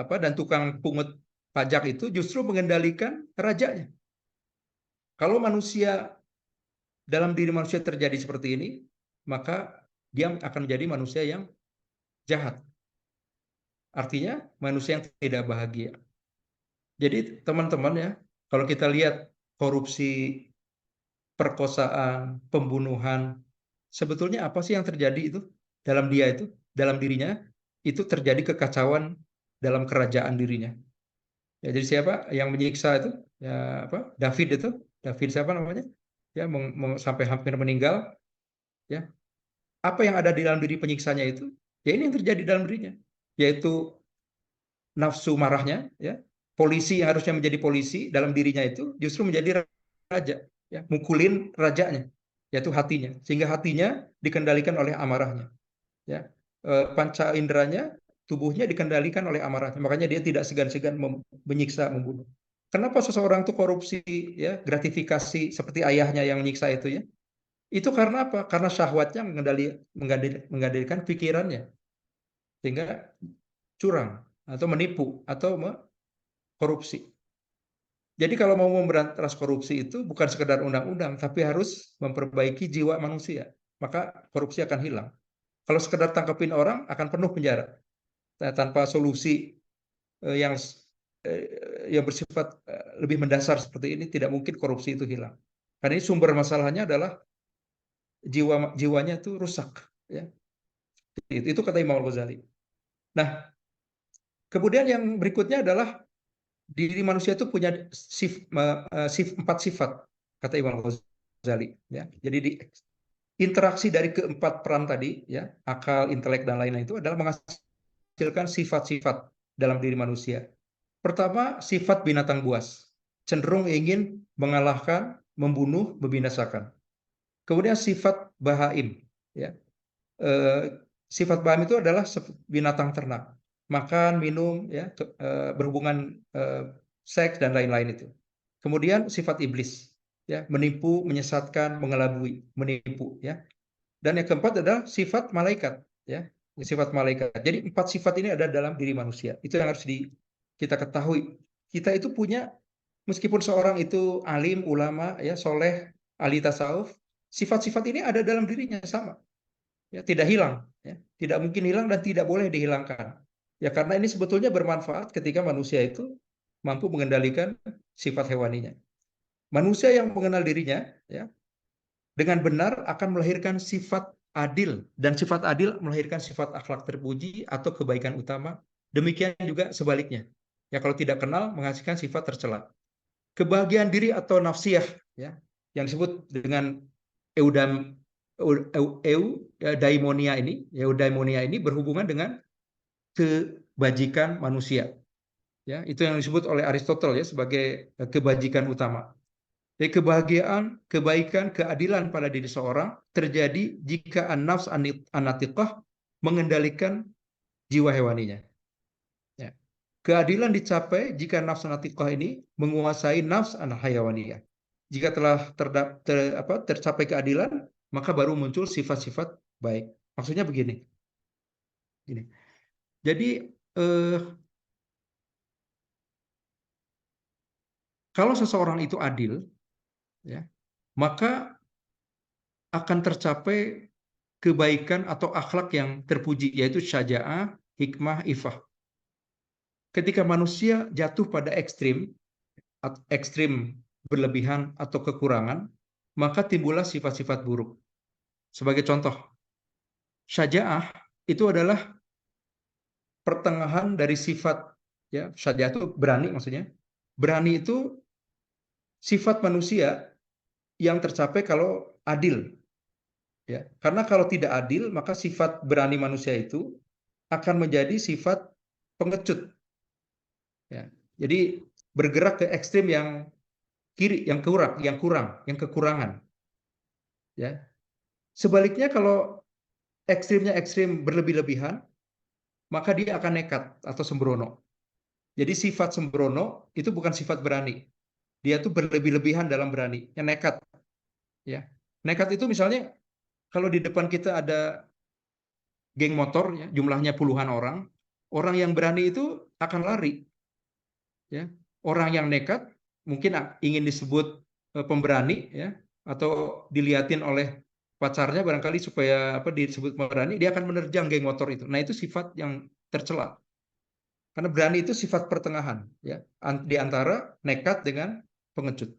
dan tukang pungut pajak itu justru mengendalikan rajanya. Kalau dalam diri manusia terjadi seperti ini, maka dia akan menjadi manusia yang jahat. Artinya manusia yang tidak bahagia. Jadi teman-teman, ya, kalau kita lihat korupsi, perkosaan, pembunuhan, sebetulnya apa sih yang terjadi itu dalam dirinya itu terjadi kekacauan dalam kerajaan dirinya. Ya, jadi siapa yang menyiksa itu? Ya, David itu, David siapa namanya? Ya, sampai hampir meninggal. Ya, apa yang ada di dalam diri penyiksanya itu? Ya, ini yang terjadi dalam dirinya, yaitu nafsu marahnya, ya. Polisi yang harusnya menjadi polisi dalam dirinya itu justru menjadi raja, ya, mukulin rajanya, yaitu hatinya, sehingga hatinya dikendalikan oleh amarahnya, ya. Panca inderanya, tubuhnya dikendalikan oleh amarahnya, makanya dia tidak segan-segan menyiksa, membunuh. Kenapa seseorang itu korupsi, ya, gratifikasi seperti ayahnya yang menyiksa itu, ya? Itu karena apa? Karena syahwatnya mengendalikan pikirannya, sehingga curang atau menipu atau korupsi. Jadi kalau mau memberantas korupsi itu bukan sekedar undang-undang, tapi harus memperbaiki jiwa manusia. Maka korupsi akan hilang. Kalau sekedar tangkapin orang, akan penuh penjara. Tanpa solusi yang bersifat lebih mendasar seperti ini, tidak mungkin korupsi itu hilang. Karena ini sumber masalahnya adalah jiwanya itu rusak. Ya. Itu kata Imam Al-Ghazali. Nah, kemudian yang berikutnya adalah diri manusia itu punya 4 sifat, kata Imam Ghazali. Ya. Jadi interaksi dari keempat peran tadi, ya, akal, intelek, dan lain-lain itu adalah menghasilkan sifat-sifat dalam diri manusia. Pertama, sifat binatang buas, cenderung ingin mengalahkan, membunuh, membinasakan. Kemudian sifat bahaim, ya. Sifat bahaim itu adalah binatang ternak, makan, minum, ya, berhubungan seks dan lain-lain itu. Kemudian sifat iblis, ya, menipu, menyesatkan, mengelabui, menipu, ya. Dan yang keempat adalah sifat malaikat, ya, sifat malaikat. Jadi 4 sifat ini ada dalam diri manusia. Itu yang harus kita ketahui. Kita itu punya, meskipun seorang itu alim, ulama, ya, soleh, ahli tasawuf, sifat-sifat ini ada dalam dirinya sama. Ya, tidak hilang, ya. Tidak mungkin hilang dan tidak boleh dihilangkan. Ya, karena ini sebetulnya bermanfaat ketika manusia itu mampu mengendalikan sifat hewaninya. Manusia yang mengenal dirinya, ya, dengan benar akan melahirkan sifat adil, dan sifat adil melahirkan sifat akhlak terpuji atau kebaikan utama. Demikian juga sebaliknya. Ya, kalau tidak kenal menghasilkan sifat tercela. Kebahagiaan diri atau nafsiyah, ya, yang disebut dengan eudaimonia ini berhubungan dengan kebajikan manusia. Ya, itu yang disebut oleh Aristoteles, ya, sebagai kebajikan utama. Jadi kebahagiaan, kebaikan, keadilan pada diri seorang terjadi jika an-nafs an-natiqah mengendalikan jiwa hewaninya. Ya. Keadilan dicapai jika nafs natiqah ini menguasai nafs an-hayawaniyah. Jika telah tercapai keadilan, maka baru muncul sifat-sifat baik. Maksudnya begini. Jadi kalau seseorang itu adil, ya, maka akan tercapai kebaikan atau akhlak yang terpuji, yaitu syaja'ah, hikmah, ifah. Ketika manusia jatuh pada ekstrim berlebihan atau kekurangan, maka timbullah sifat-sifat buruk. Sebagai contoh, syaja'ah itu adalah pertengahan dari sifat, ya, syaja'ah itu berani maksudnya. Berani itu sifat manusia yang tercapai kalau adil. Ya, karena kalau tidak adil, maka sifat berani manusia itu akan menjadi sifat pengecut. Ya, jadi bergerak ke ekstrim yang kiri, yang kekurangan. Ya, sebaliknya kalau ekstrimnya ekstrim berlebih-lebihan, maka dia akan nekat atau sembrono. Jadi sifat sembrono itu bukan sifat berani. Dia tuh berlebih-lebihan dalam berani, yang nekat. Ya, nekat itu misalnya kalau di depan kita ada geng motor, ya, jumlahnya puluhan orang yang berani itu akan lari. Ya, orang yang nekat mungkin ingin disebut pemberani, ya, atau dilihatin oleh pacarnya barangkali supaya disebut pemberani, dia akan menerjang geng motor itu. Nah, itu sifat yang tercela. Karena berani itu sifat pertengahan, ya, di antara nekat dengan pengecut.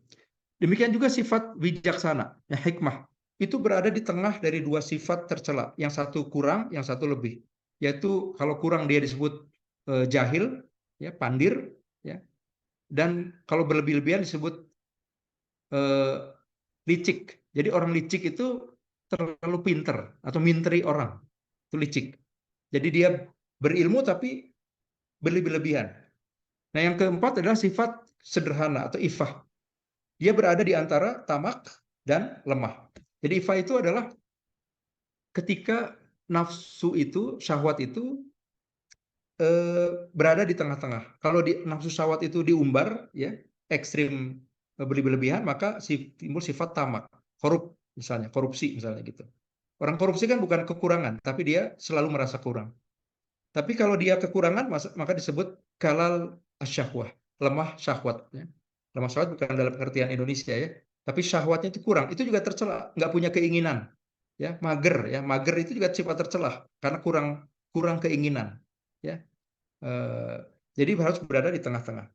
Demikian juga sifat bijaksana, ya, hikmah. Itu berada di tengah dari dua sifat tercela. Yang satu kurang, yang satu lebih. Yaitu kalau kurang dia disebut jahil, ya, pandir, ya. Dan kalau berlebih-lebihan disebut licik. Jadi orang licik itu terlalu pinter atau minteri orang. Itu licik. Jadi dia berilmu tapi berlebih-lebihan. Nah, yang keempat adalah sifat sederhana atau ifah. Dia berada di antara tamak dan lemah. Jadi ifah itu adalah ketika nafsu itu, syahwat itu berada di tengah-tengah. Kalau nafsu syahwat itu diumbar, ya, ekstrim berlebih-lebihan, maka timbul sifat tamak, korupsi misalnya gitu. Orang korupsi kan bukan kekurangan, tapi dia selalu merasa kurang. Tapi kalau dia kekurangan, maka disebut kalal asyahwah, lemah syahwat. Ya. Lemah syahwat bukan dalam pengertian Indonesia, ya, tapi syahwatnya itu kurang. Itu juga tercela, nggak punya keinginan. Ya, mager, ya, mager itu juga sifat tercela karena kurang keinginan. Ya, jadi harus berada di tengah-tengah.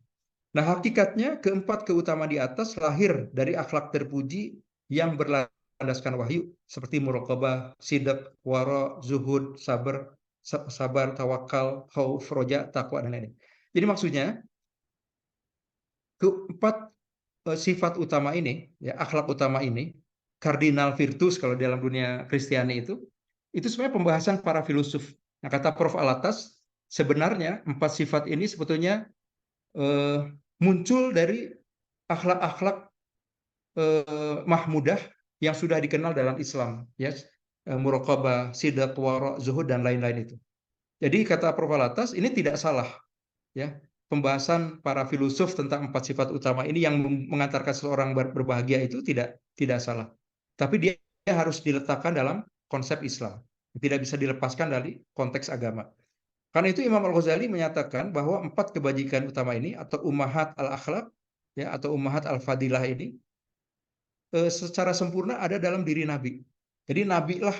Nah, hakikatnya keempat keutamaan di atas lahir dari akhlak terpuji yang berlandaskan wahyu seperti muraqabah, sidq, wara, zuhud, sabar, tawakal, khauf, roja, takwa, dan lain-lain. Jadi maksudnya keempat sifat utama ini, ya, akhlak utama ini, cardinal virtus kalau dalam dunia Kristiani itu sebenarnya pembahasan para filosof. Nah, kata Prof. Alatas, sebenarnya empat sifat ini sebetulnya muncul dari akhlak-akhlak mahmudah yang sudah dikenal dalam Islam, ya, muraqabah, sidq, wara, zuhud, dan lain-lain itu. Jadi kata Prof. Alatas ini tidak salah, ya, pembahasan para filosof tentang empat sifat utama ini yang mengantarkan seseorang berbahagia itu tidak salah. Tapi dia harus diletakkan dalam konsep Islam, tidak bisa dilepaskan dari konteks agama. Karena itu Imam Al-Ghazali menyatakan bahwa empat kebajikan utama ini atau ummahat al-akhlaq, ya, atau ummahat al-fadilah ini secara sempurna ada dalam diri Nabi. Jadi Nabi lah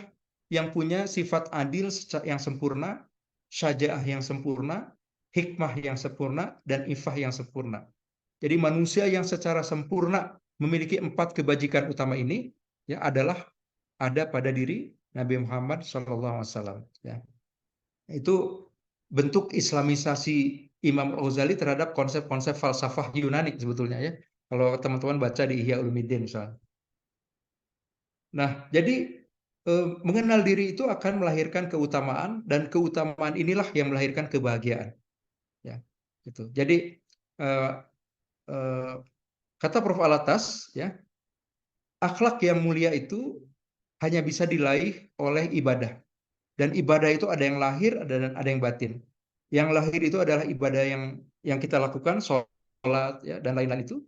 yang punya sifat adil yang sempurna, syaja'ah yang sempurna, hikmah yang sempurna, dan ifah yang sempurna. Jadi manusia yang secara sempurna memiliki empat kebajikan utama ini, ya, adalah ada pada diri Nabi Muhammad SAW. Ya. Itu bentuk islamisasi Imam Al-Ghazali terhadap konsep-konsep falsafah Yunani sebetulnya, ya. Kalau teman-teman baca di Ihya Ulumuddin misalnya. Nah, jadi mengenal diri itu akan melahirkan keutamaan, dan keutamaan inilah yang melahirkan kebahagiaan. Ya, gitu. Jadi kata Prof. Alatas, ya, akhlak yang mulia itu hanya bisa diraih oleh ibadah. Dan ibadah itu ada yang lahir, ada yang batin. Yang lahir itu adalah ibadah yang kita lakukan, sholat, ya, dan lain-lain itu.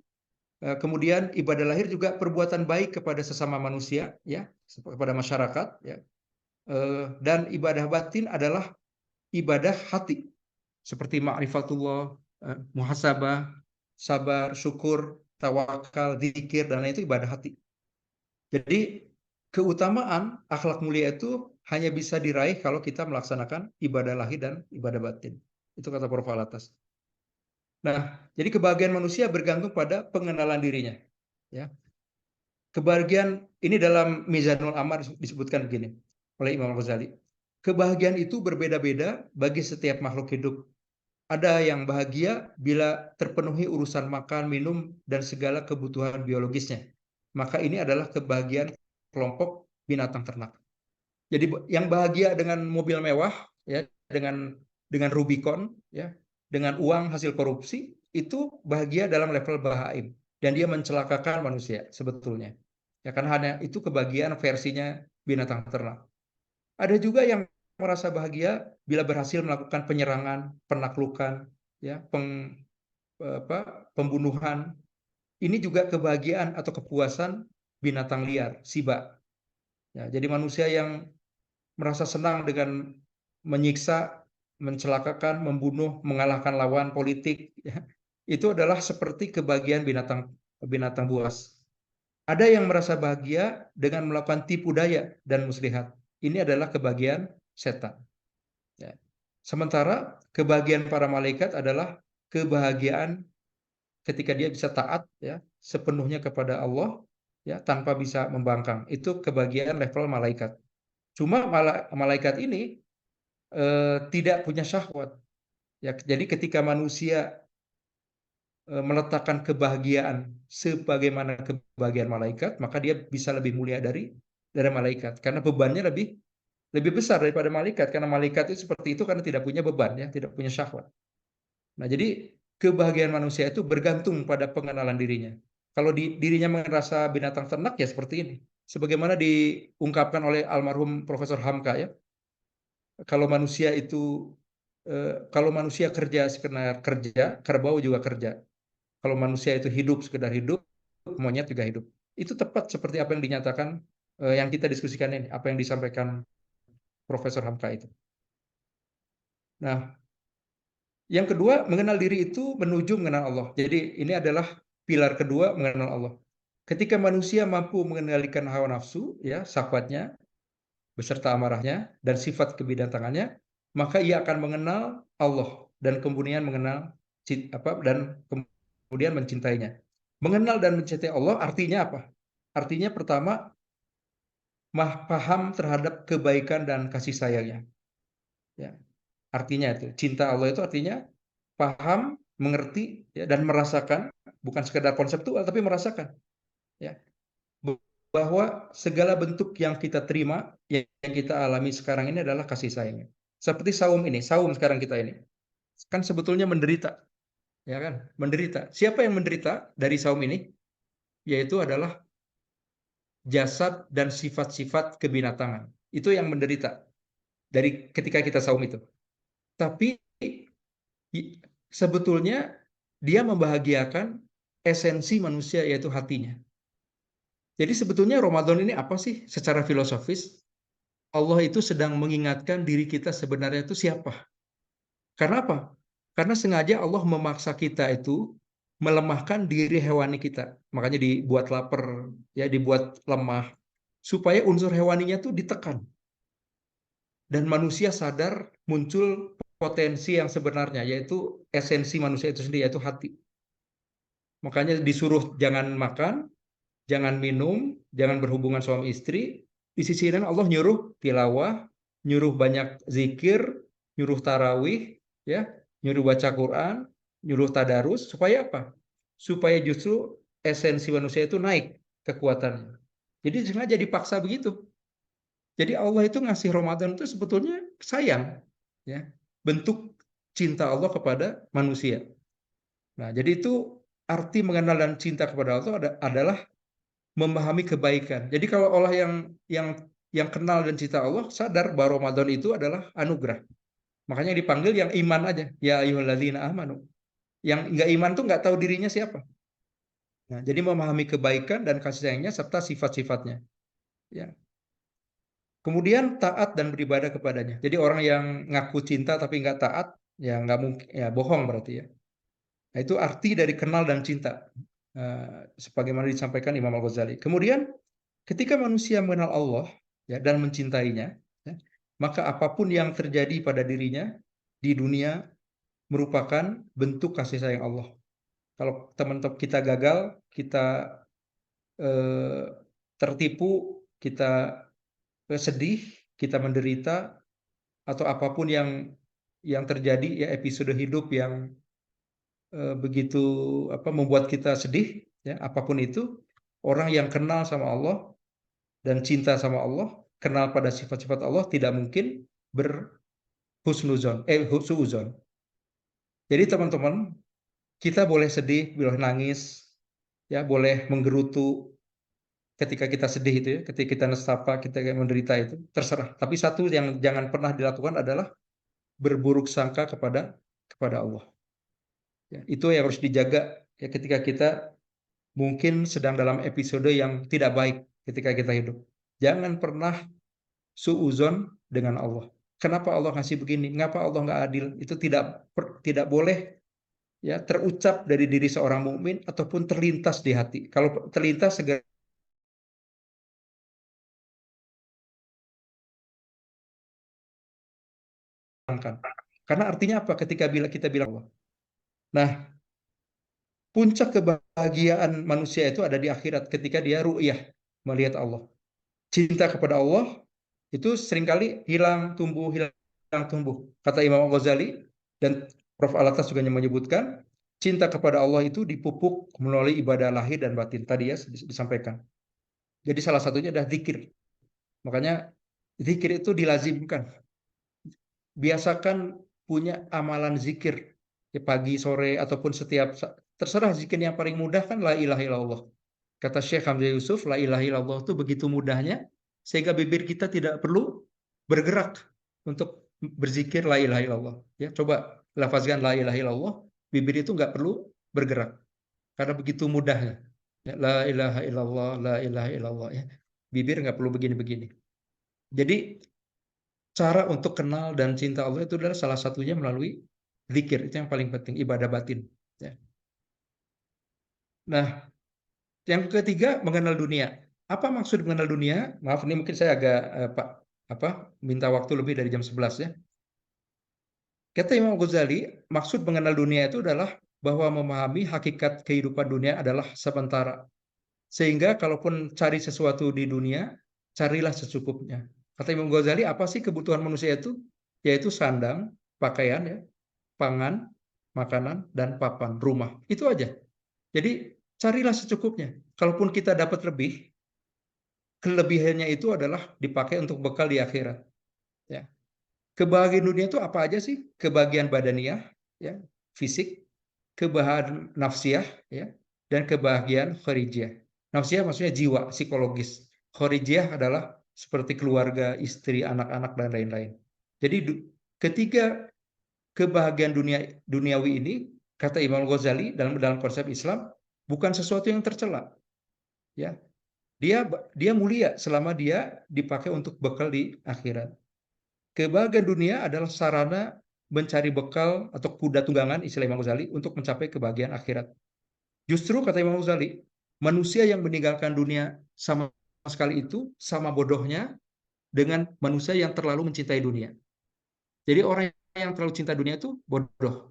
Kemudian ibadah lahir juga perbuatan baik kepada sesama manusia, ya, kepada masyarakat, ya. Dan ibadah batin adalah ibadah hati, seperti ma'rifatullah, muhasabah, sabar, syukur, tawakal, zikir, dan lain itu ibadah hati. Jadi keutamaan akhlak mulia itu hanya bisa diraih kalau kita melaksanakan ibadah lahir dan ibadah batin. Itu kata Prof. Alatas. Nah, jadi kebahagiaan manusia bergantung pada pengenalan dirinya. Ya. Kebahagiaan ini dalam Mizanul Amal disebutkan begini oleh Imam Ghazali. Kebahagiaan itu berbeda-beda bagi setiap makhluk hidup. Ada yang bahagia bila terpenuhi urusan makan, minum, dan segala kebutuhan biologisnya. Maka ini adalah kebahagiaan kelompok binatang ternak. Jadi yang bahagia dengan mobil mewah, ya, dengan Rubicon, ya, dengan uang hasil korupsi, itu bahagia dalam level bahaim. Dan dia mencelakakan manusia sebetulnya. Ya kan, hanya itu kebahagiaan versinya binatang ternak. Ada juga yang merasa bahagia bila berhasil melakukan penyerangan, penaklukan, ya, pembunuhan. Ini juga kebahagiaan atau kepuasan binatang liar, siba. Ya, jadi manusia yang merasa senang dengan menyiksa, mencelakakan, membunuh, mengalahkan lawan politik, ya, itu adalah seperti kebahagiaan binatang buas. Ada yang merasa bahagia dengan melakukan tipu daya dan muslihat. Ini adalah kebahagiaan setan. Ya. Sementara kebahagiaan para malaikat adalah kebahagiaan ketika dia bisa taat, ya, sepenuhnya kepada Allah, ya, tanpa bisa membangkang. Itu kebahagiaan level malaikat. Cuma malaikat ini tidak punya syahwat. Ya, jadi ketika manusia meletakkan kebahagiaan sebagaimana kebahagiaan malaikat, maka dia bisa lebih mulia dari malaikat karena bebannya lebih besar daripada malaikat, karena malaikat itu seperti itu karena tidak punya beban, ya, tidak punya syahwat. Nah, jadi kebahagiaan manusia itu bergantung pada pengenalan dirinya. Kalau dirinya merasa binatang ternak, ya seperti ini. Sebagaimana diungkapkan oleh almarhum Profesor Hamka, ya. Kalau manusia itu kalau manusia kerja sekedar kerja, kerbau juga kerja. Kalau manusia itu hidup sekedar hidup, monyet juga hidup. Itu tepat seperti apa yang dinyatakan, yang kita diskusikan ini, apa yang disampaikan Profesor Hamka itu. Nah, yang kedua, mengenal diri itu menuju mengenal Allah. Jadi ini adalah pilar kedua, mengenal Allah. Ketika manusia mampu mengendalikan hawa nafsu, ya, syahwatnya beserta amarahnya dan sifat kebinatangannya, maka ia akan mengenal Allah dan kemudian mengenal dan kemudian mencintainya. Mengenal dan mencintai Allah artinya apa? Artinya pertama, paham terhadap kebaikan dan kasih sayangnya. Ya, artinya itu cinta Allah itu artinya paham, mengerti, ya, dan merasakan, bukan sekedar konseptual tapi merasakan, ya, bahwa segala bentuk yang kita terima, yang kita alami sekarang ini adalah kasih sayangnya. Seperti saum ini, saum sekarang kita ini kan sebetulnya menderita, ya kan, menderita. Siapa yang menderita dari saum ini? Yaitu adalah jasad dan sifat-sifat kebinatangan. Itu yang menderita dari ketika kita saum itu. Tapi sebetulnya dia membahagiakan esensi manusia, yaitu hatinya. Jadi sebetulnya Ramadan ini apa sih secara filosofis? Allah itu sedang mengingatkan diri kita sebenarnya itu siapa. Karena apa? Karena sengaja Allah memaksa kita itu melemahkan diri hewani kita. Makanya dibuat lapar, ya, dibuat lemah, supaya unsur hewaninya itu ditekan. Dan manusia sadar muncul potensi yang sebenarnya, yaitu esensi manusia itu sendiri, yaitu hati. Makanya disuruh jangan makan, jangan minum, jangan berhubungan suami istri. Di sisi lain Allah nyuruh tilawah, nyuruh banyak zikir, nyuruh tarawih, ya, nyuruh baca Quran, nyuruh tadarus, supaya apa? Supaya justru esensi manusia itu naik kekuatannya. Jadi sengaja dipaksa begitu. Jadi Allah itu ngasih Ramadan itu sebetulnya sayang, ya, bentuk cinta Allah kepada manusia. Nah, jadi itu arti mengenal dan cinta kepada Allah adalah memahami kebaikan. Jadi kalau orang yang kenal dan cinta Allah sadar bahwa Ramadan itu adalah anugerah. Makanya dipanggil yang iman aja, ya ayyuhalladzina amanu. Yang nggak iman tuh nggak tahu dirinya siapa. Nah, jadi memahami kebaikan dan kasih sayangnya serta sifat-sifatnya. Ya. Kemudian taat dan beribadah kepadanya. Jadi orang yang ngaku cinta tapi nggak taat, ya nggak mungkin, ya bohong berarti ya. Nah, itu arti dari kenal dan cinta. Sebagaimana disampaikan Imam Al-Ghazali. Kemudian ketika manusia mengenal Allah ya, dan mencintainya, ya, maka apapun yang terjadi pada dirinya di dunia merupakan bentuk kasih sayang Allah. Kalau teman-teman kita gagal, kita tertipu, kita sedih, kita menderita, atau apapun yang terjadi ya, episode hidup yang begitu membuat kita sedih, ya apapun itu, orang yang kenal sama Allah dan cinta sama Allah, kenal pada sifat-sifat Allah, tidak mungkin husnuzon. Jadi teman-teman, kita boleh sedih, boleh nangis, ya boleh menggerutu ketika kita sedih itu ya, ketika kita nestapa, kita menderita itu, terserah. Tapi satu yang jangan pernah dilakukan adalah berburuk sangka kepada Allah. Ya, itu yang harus dijaga ya ketika kita mungkin sedang dalam episode yang tidak baik ketika kita hidup. Jangan pernah suuzon dengan Allah. Kenapa Allah ngasih begini? Mengapa Allah nggak adil? Itu tidak boleh ya terucap dari diri seorang mukmin ataupun terlintas di hati. Kalau terlintas segera hilangkan. Karena artinya apa? Ketika kita bilang Allah. Nah, puncak kebahagiaan manusia itu ada di akhirat ketika dia ru'yah melihat Allah. Cinta kepada Allah itu seringkali hilang tumbuh. Kata Imam Ghazali dan Prof. Alatas juga menyebutkan, cinta kepada Allah itu dipupuk melalui ibadah lahir dan batin. Tadi ya disampaikan. Jadi salah satunya adalah zikir. Makanya zikir itu dilazimkan. Biasakan punya amalan zikir ya, pagi, sore, ataupun setiap terserah. Zikir yang paling mudah kan la ilaha illallah. Kata Syekh Hamzah Yusuf, la ilaha illallah itu begitu mudahnya sehingga bibir kita tidak perlu bergerak untuk berzikir la ilaha illallah. Ya, coba lafazkan la ilaha illallah, bibir itu nggak perlu bergerak karena begitu mudahnya. Ya, la ilaha illallah, la ilaha illallah ya. Bibir nggak perlu begini-begini. Jadi cara untuk kenal dan cinta Allah itu adalah salah satunya melalui zikir. Itu yang paling penting, ibadah batin. Ya. Nah, yang ketiga, mengenal dunia. Apa maksud mengenal dunia? Maaf, ini mungkin saya agak minta waktu lebih dari jam 11 ya. Kata Imam Ghazali, maksud mengenal dunia itu adalah bahwa memahami hakikat kehidupan dunia adalah sementara. Sehingga kalaupun cari sesuatu di dunia, carilah secukupnya. Kata Imam Ghazali, apa sih kebutuhan manusia itu? Yaitu sandang, pakaian, ya, pangan, makanan, dan papan, rumah. Itu aja. Jadi carilah secukupnya. Kalaupun kita dapat lebih, kelebihannya itu adalah dipakai untuk bekal di akhirat. Ya. Kebahagiaan dunia itu apa aja sih? Kebahagiaan badaniah, ya, fisik, kebahagiaan nafsiyah, ya, dan kebahagiaan kharijiyah. Nafsiyah maksudnya jiwa, psikologis. Kharijiyah adalah seperti keluarga, istri, anak-anak, dan lain-lain. Jadi ketiga kebahagiaan duniawi ini, kata Imam Ghazali dalam konsep Islam, bukan sesuatu yang tercela. Ya, dia mulia selama dia dipakai untuk bekal di akhirat. Kebahagiaan dunia adalah sarana mencari bekal atau kuda tunggangan, istilah Imam Ghazali, untuk mencapai kebahagiaan akhirat. Justru kata Imam Ghazali, manusia yang meninggalkan dunia sama sekali itu sama bodohnya dengan manusia yang terlalu mencintai dunia. Jadi orang yang terlalu cinta dunia itu bodoh.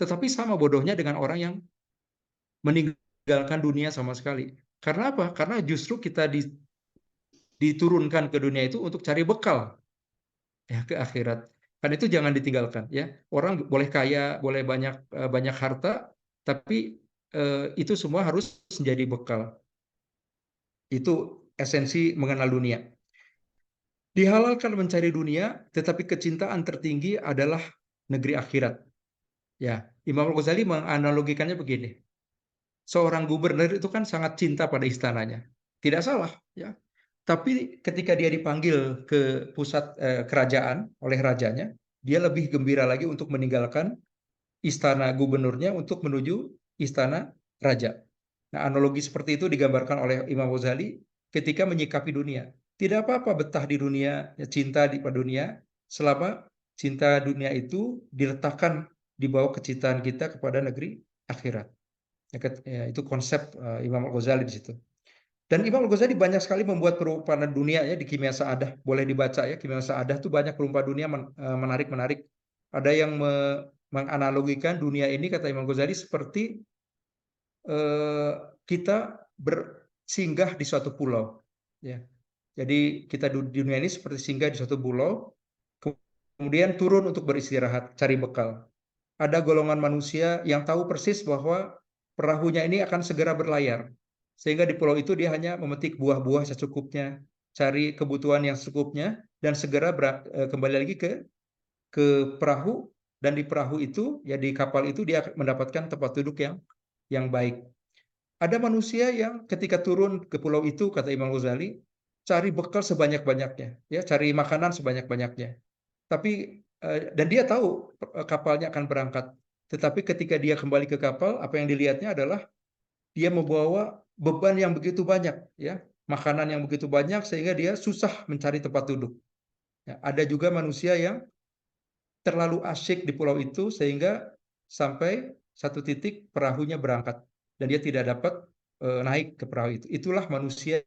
Tetapi sama bodohnya dengan orang yang meninggalkan dunia sama sekali. Karena apa? Karena justru kita diturunkan ke dunia itu untuk cari bekal ya ke akhirat. Kan itu jangan ditinggalkan ya. Orang boleh kaya, boleh banyak harta, tapi itu semua harus menjadi bekal. Itu esensi mengenal dunia. Dihalalkan mencari dunia, tetapi kecintaan tertinggi adalah negeri akhirat. Ya, Imam Ghazali menganalogikannya begini. seorang gubernur itu kan sangat cinta pada istananya. Tidak salah, ya. Tapi ketika dia dipanggil ke pusat kerajaan oleh rajanya, dia lebih gembira lagi untuk meninggalkan istana gubernurnya untuk menuju istana raja. Nah, analogi seperti itu digambarkan oleh Imam Ghazali ketika menyikapi dunia. Tidak apa-apa betah di dunia, cinta di dunia, selama cinta dunia itu diletakkan di bawah kecintaan kita kepada negeri akhirat. Itu konsep Imam Al-Ghazali di situ. Dan Imam Al-Ghazali banyak sekali membuat perumpamaan dunia ya di Kimia Sa'adah. Boleh dibaca ya, Kimia Sa'adah itu banyak perumpamaan dunia menarik-menarik. Ada yang menganalogikan dunia ini, kata Imam Ghazali, seperti kita bersinggah di suatu pulau. Ya. Jadi kita di dunia ini seperti singgah di suatu pulau, kemudian turun untuk beristirahat, cari bekal. Ada golongan manusia yang tahu persis bahwa perahunya ini akan segera berlayar. Sehingga di pulau itu dia hanya memetik buah-buah secukupnya, cari kebutuhan yang secukupnya, dan segera kembali lagi ke perahu, dan di perahu itu, ya di kapal itu dia mendapatkan tempat duduk yang baik. Ada manusia yang ketika turun ke pulau itu, kata Imam Ghazali, cari bekal sebanyak-banyaknya, ya cari makanan sebanyak-banyaknya. Tapi dan dia tahu kapalnya akan berangkat. Tetapi ketika dia kembali ke kapal, apa yang dilihatnya adalah dia membawa beban yang begitu banyak, ya, makanan yang begitu banyak sehingga dia susah mencari tempat duduk. Ya, ada juga manusia yang terlalu asyik di pulau itu sehingga sampai satu titik perahunya berangkat dan dia tidak dapat naik ke perahu itu. Itulah manusia,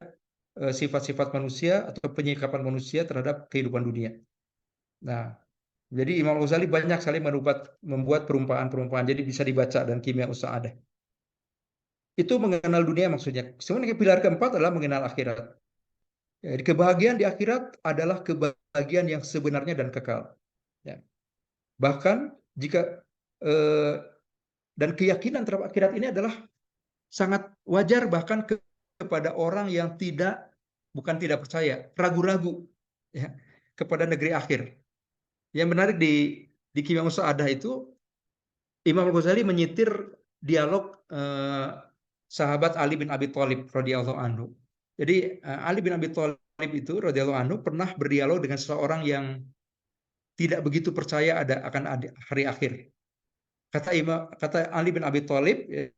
sifat-sifat manusia atau penyikapan manusia terhadap kehidupan dunia. Nah, jadi Imam Ghazali banyak sekali membuat perumpamaan-perumpamaan, jadi bisa dibaca dan Kimia Sa'adah. Itu mengenal dunia maksudnya. Sebenarnya pilar keempat adalah mengenal akhirat. Jadi kebahagiaan di akhirat adalah kebahagiaan yang sebenarnya dan kekal. Ya. Bahkan jika dan keyakinan terhadap akhirat ini adalah sangat wajar bahkan kepada orang yang bukan tidak percaya, ragu-ragu ya, kepada negeri akhir. Yang menarik di Kimia Sa'adah itu, Imam Al-Ghazali menyitir dialog sahabat Ali bin Abi Thalib radhiyallahu anhu. Jadi Ali bin Abi Thalib itu radhiyallahu anhu pernah berdialog dengan seseorang yang tidak begitu percaya akan hari akhir. Kata Ali bin Abi Thalib, ya,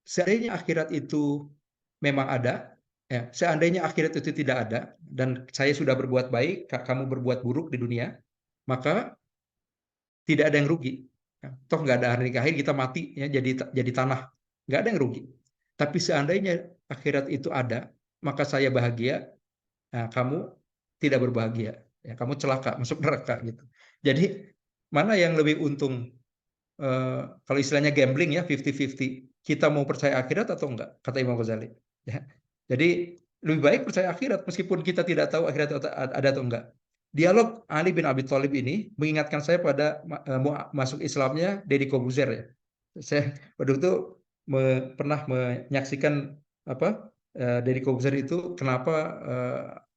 seandainya akhirat itu memang ada, ya, seandainya akhirat itu tidak ada dan saya sudah berbuat baik, kamu berbuat buruk di dunia, maka tidak ada yang rugi. Ya, toh nggak ada hari akhir, kita mati ya jadi tanah, nggak ada yang rugi. Tapi seandainya akhirat itu ada, maka saya bahagia, nah, kamu tidak berbahagia, ya, kamu celaka masuk neraka gitu. Jadi mana yang lebih untung? Kalau istilahnya gambling ya 50-50, kita mau percaya akhirat atau enggak, kata Imam Ghazali. Ya. Jadi lebih baik percaya akhirat meskipun kita tidak tahu akhirat ada atau enggak. Dialog Ali bin Abi Thalib ini mengingatkan saya pada masuk Islamnya Deddy Corbuzier ya. Saya waktu itu pernah menyaksikan Deddy Corbuzier itu kenapa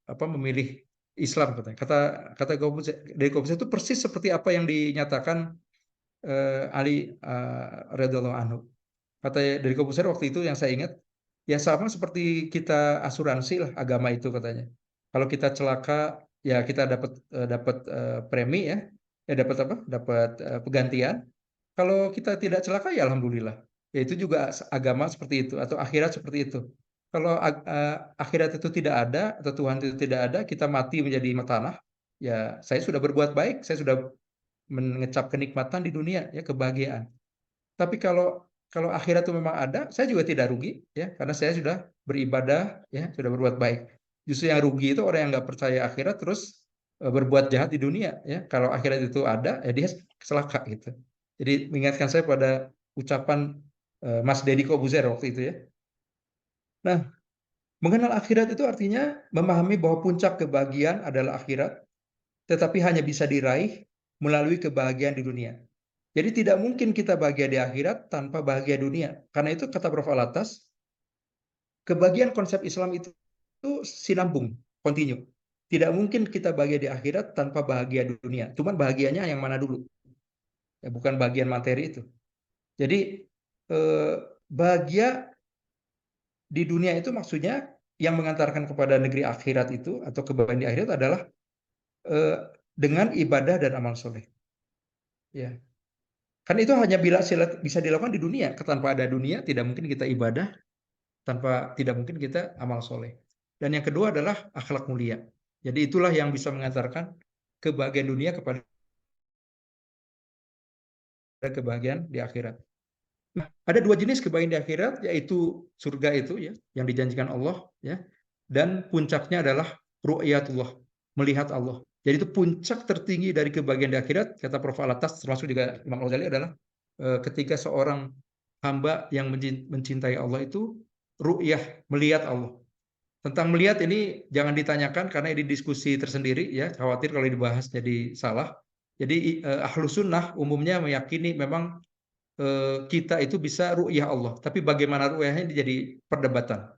memilih Islam katanya. Kata Deddy Corbuzier itu persis seperti apa yang dinyatakan Ali radhiyallahu anhu. Kata dari Corbuzier waktu itu yang saya ingat, ya sama seperti kita asuransi lah agama itu katanya. Kalau kita celaka, ya kita dapat premi ya, dapat apa? Dapat penggantian. Kalau kita tidak celaka ya alhamdulillah. Ya itu juga agama seperti itu atau akhirat seperti itu. Kalau akhirat itu tidak ada atau Tuhan itu tidak ada, kita mati menjadi tanah, ya saya sudah berbuat baik, saya sudah mengecap kenikmatan di dunia ya, kebahagiaan. Tapi kalau akhirat itu memang ada, saya juga tidak rugi ya, karena saya sudah beribadah ya, sudah berbuat baik. Justru yang rugi itu orang yang nggak percaya akhirat terus berbuat jahat di dunia ya. Kalau akhirat itu ada, ya dia celaka gitu. Jadi mengingatkan saya pada ucapan Mas Deddy Corbuzier waktu itu ya. Nah, mengenal akhirat itu artinya memahami bahwa puncak kebahagiaan adalah akhirat, tetapi hanya bisa diraih melalui kebahagiaan di dunia. Jadi tidak mungkin kita bahagia di akhirat tanpa bahagia dunia. Karena itu kata Prof. Alatas, kebahagiaan konsep Islam itu sinambung, kontinu. Tidak mungkin kita bahagia di akhirat tanpa bahagia dunia. Cuman bahagianya yang mana dulu? Ya, bukan bagian materi itu. Jadi bahagia di dunia itu maksudnya yang mengantarkan kepada negeri akhirat itu atau kebahagiaan di akhirat adalah dengan ibadah dan amal soleh. Ya, kan itu hanya bisa dilakukan di dunia. Tanpa ada dunia tidak mungkin kita ibadah, tidak mungkin kita amal soleh. Dan yang kedua adalah akhlak mulia. Jadi itulah yang bisa mengantarkan kebahagiaan dunia kepada kebahagiaan di akhirat. Nah, ada dua jenis kebahagiaan di akhirat, yaitu surga itu ya, yang dijanjikan Allah ya, dan puncaknya adalah ru'yatullah, melihat Allah. Jadi itu puncak tertinggi dari kebahagiaan di akhirat, kata Prof. Al-Atas, termasuk juga Imam Al-Ghazali adalah ketika seorang hamba yang mencintai Allah itu ru'yah, melihat Allah. Tentang melihat ini jangan ditanyakan karena ini diskusi tersendiri ya, khawatir kalau dibahas jadi salah. Jadi Ahlus Sunnah umumnya meyakini memang kita itu bisa ru'yah Allah. Tapi bagaimana ru'yahnya ini jadi perdebatan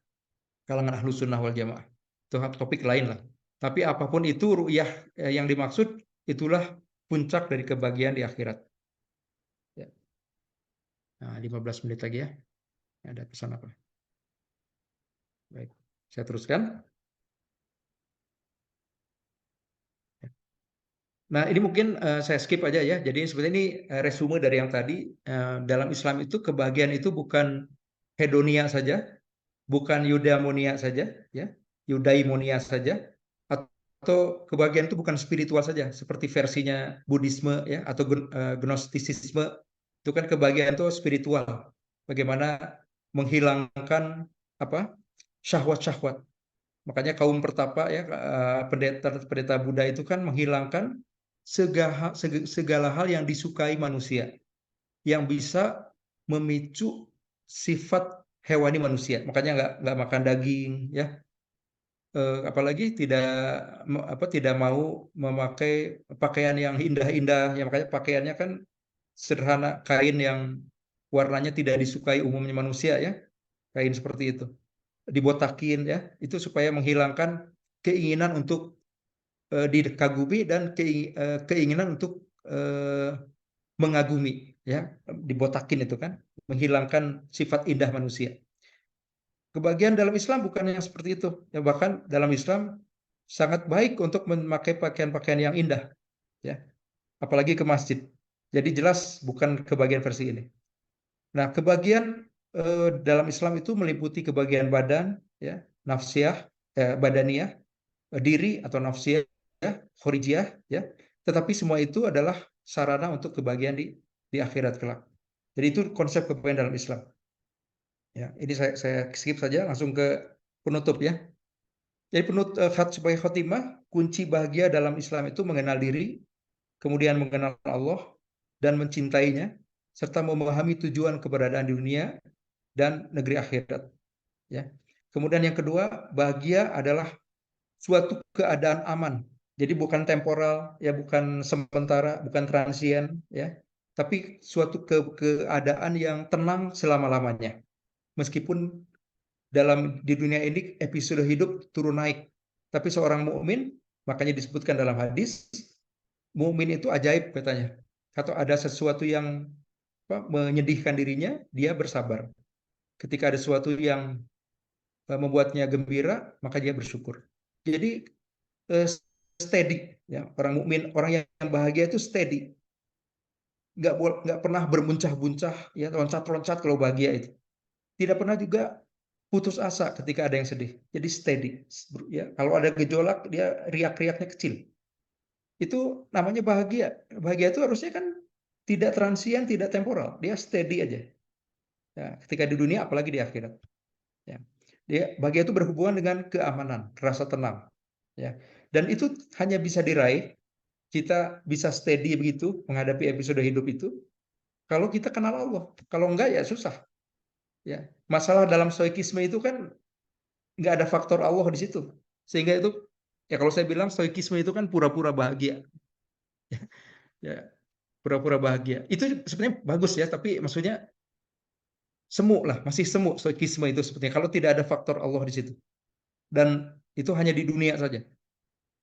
kalangan Ahlus Sunnah wal Jamaah. Itu topik lain lah. Tapi apapun itu ru'yah yang dimaksud itulah puncak dari kebahagiaan di akhirat. Ya. Nah, 15 menit lagi ya. Ada pesan apa? Baik, saya teruskan. Nah, ini mungkin saya skip aja ya. Jadi seperti ini resume dari yang tadi. Dalam Islam itu kebahagiaan itu bukan hedonia saja, bukan eudaimonia saja, ya, eudaimonia saja, atau kebahagiaan itu bukan spiritual saja, seperti versinya Buddhisme ya atau Gnostisisme. Itu kan kebahagiaan itu spiritual. Bagaimana menghilangkan apa syahwat-syahwat. Makanya kaum pertapa ya pendeta Buddha itu kan menghilangkan segala hal yang disukai manusia, yang bisa memicu sifat hewani manusia. Makanya nggak makan daging, ya. Apalagi tidak mau memakai pakaian yang indah-indah. Ya makanya pakaiannya kan sederhana, kain yang warnanya tidak disukai umumnya manusia, ya. Kain seperti itu. Dibotakin, ya. Itu supaya menghilangkan keinginan untuk dikagumi dan keinginan untuk mengagumi, ya, dibotakin itu kan menghilangkan sifat indah manusia. Kebahagiaan dalam Islam bukan yang seperti itu, ya, bahkan dalam Islam sangat baik untuk memakai pakaian-pakaian yang indah, ya, apalagi ke masjid. Jadi jelas bukan kebahagiaan versi ini. Nah, kebahagiaan dalam Islam itu meliputi kebahagiaan badan, ya, nafsiyah, badaniyah, diri atau nafsiyah, khorijiyah, ya. Tetapi semua itu adalah sarana untuk kebahagiaan di akhirat kelak. Jadi itu konsep kebahagiaan dalam Islam. Ya, ini saya skip saja langsung ke penutup ya. Jadi sebagai khotimah, kunci bahagia dalam Islam itu mengenal diri, kemudian mengenal Allah dan mencintainya, serta memahami tujuan keberadaan di dunia dan negeri akhirat. Ya. Kemudian yang kedua, bahagia adalah suatu keadaan aman. Jadi bukan temporal, ya, bukan sementara, bukan transien, ya, tapi suatu keadaan yang tenang selama-lamanya. Meskipun di dunia ini episode hidup turun naik, tapi seorang mukmin, makanya disebutkan dalam hadis, mukmin itu ajaib katanya. Atau ada sesuatu yang menyedihkan dirinya, dia bersabar. Ketika ada sesuatu yang membuatnya gembira, maka dia bersyukur. Jadi steady, ya, orang mukmin, orang yang bahagia itu steady, nggak pernah bermuncah-buncah, ya, loncat-loncat kalau bahagia itu. Tidak pernah juga putus asa ketika ada yang sedih. Jadi steady, ya. Kalau ada gejolak, dia riak-riaknya kecil. Itu namanya bahagia. Bahagia itu harusnya kan tidak transien, tidak temporal. Dia steady aja. Ya, ketika di dunia, apalagi di akhirat. Ya. Bahagia itu berhubungan dengan keamanan, rasa tenang. Ya. Dan itu hanya bisa diraih, kita bisa steady begitu menghadapi episode hidup itu, kalau kita kenal Allah. Kalau enggak, ya susah. Ya. Masalah dalam stoikisme itu kan nggak ada faktor Allah di situ. Sehingga itu, ya, kalau saya bilang stoikisme itu kan pura-pura bahagia. Ya, pura-pura bahagia. Itu sebenarnya bagus ya, tapi maksudnya semu lah, masih semu stoikisme itu sepertinya kalau tidak ada faktor Allah di situ. Dan itu hanya di dunia saja.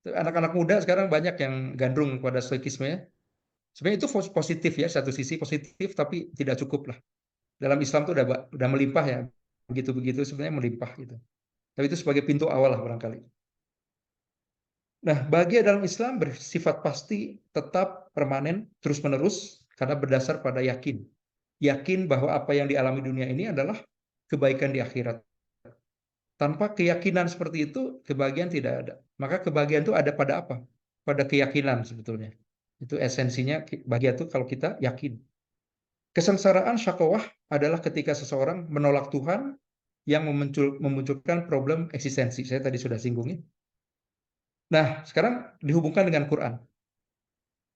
Anak-anak muda sekarang banyak yang gandrung pada stoikisme ya. Sebenarnya itu positif ya, satu sisi positif, tapi tidak cukup lah. Dalam Islam itu udah melimpah ya, begitu-begitu sebenarnya melimpah gitu. Tapi itu sebagai pintu awal lah barangkali. Nah, bahagia dalam Islam bersifat pasti, tetap, permanen, terus-menerus, karena berdasar pada yakin. Yakin bahwa apa yang dialami dunia ini adalah kebaikan di akhirat. Tanpa keyakinan seperti itu, kebahagiaan tidak ada. Maka kebahagiaan itu ada pada apa? Pada keyakinan sebetulnya. Itu esensinya bahagia itu kalau kita yakin. Kesengsaraan syakowah adalah ketika seseorang menolak Tuhan yang memunculkan problem eksistensi. Saya tadi sudah singgungin. Nah, sekarang dihubungkan dengan Quran.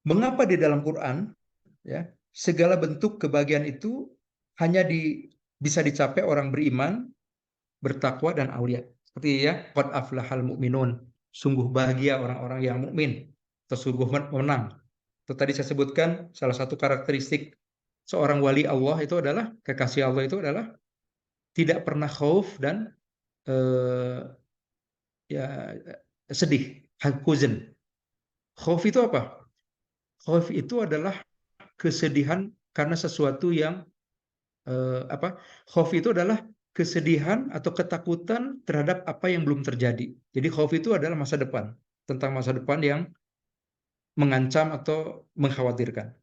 Mengapa di dalam Quran ya segala bentuk kebahagiaan itu hanya bisa dicapai orang beriman, bertakwa dan aulia. Seperti ya, qad aflahal mu'minun. Sungguh bahagia orang-orang yang mukmin atau sungguh menang. Itu tadi saya sebutkan salah satu karakteristik seorang wali Allah itu adalah kekasih Allah itu adalah tidak pernah khauf dan ya sedih, huzn. Khauf itu apa? Khauf itu adalah kesedihan karena sesuatu yang apa? Khauf itu adalah kesedihan atau ketakutan terhadap apa yang belum terjadi. Jadi khauf itu adalah masa depan, tentang masa depan yang mengancam atau mengkhawatirkan.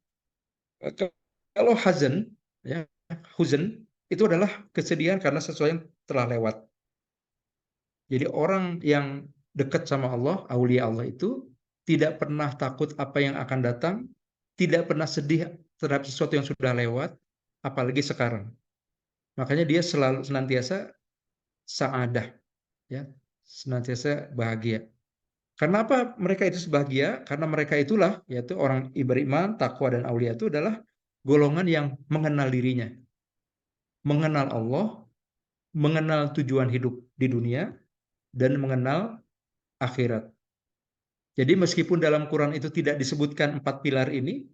Kalau hazan, ya, huzn itu adalah kesedihan karena sesuatu yang telah lewat. Jadi orang yang dekat sama Allah, aulia Allah itu tidak pernah takut apa yang akan datang, tidak pernah sedih terhadap sesuatu yang sudah lewat, apalagi sekarang. Makanya dia selalu senantiasa sa'adah, ya, senantiasa bahagia. Karena apa mereka itu bahagia? Karena mereka itulah, yaitu orang beriman, takwa dan aulia itu adalah golongan yang mengenal dirinya, mengenal Allah, mengenal tujuan hidup di dunia, dan mengenal akhirat. Jadi meskipun dalam Quran itu tidak disebutkan 4 pilar ini,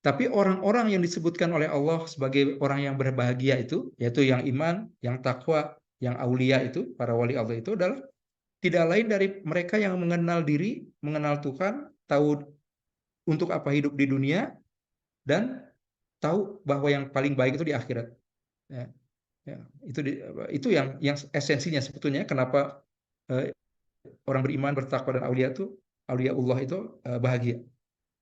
tapi orang-orang yang disebutkan oleh Allah sebagai orang yang berbahagia itu, yaitu yang iman, yang takwa, yang aulia itu, para wali Allah itu adalah tidak lain dari mereka yang mengenal diri, mengenal Tuhan, tahu untuk apa hidup di dunia, dan tahu bahwa yang paling baik itu di akhirat. Ya, ya, itu yang esensinya sebetulnya kenapa orang beriman, bertakwa dan aulia Allah itu bahagia.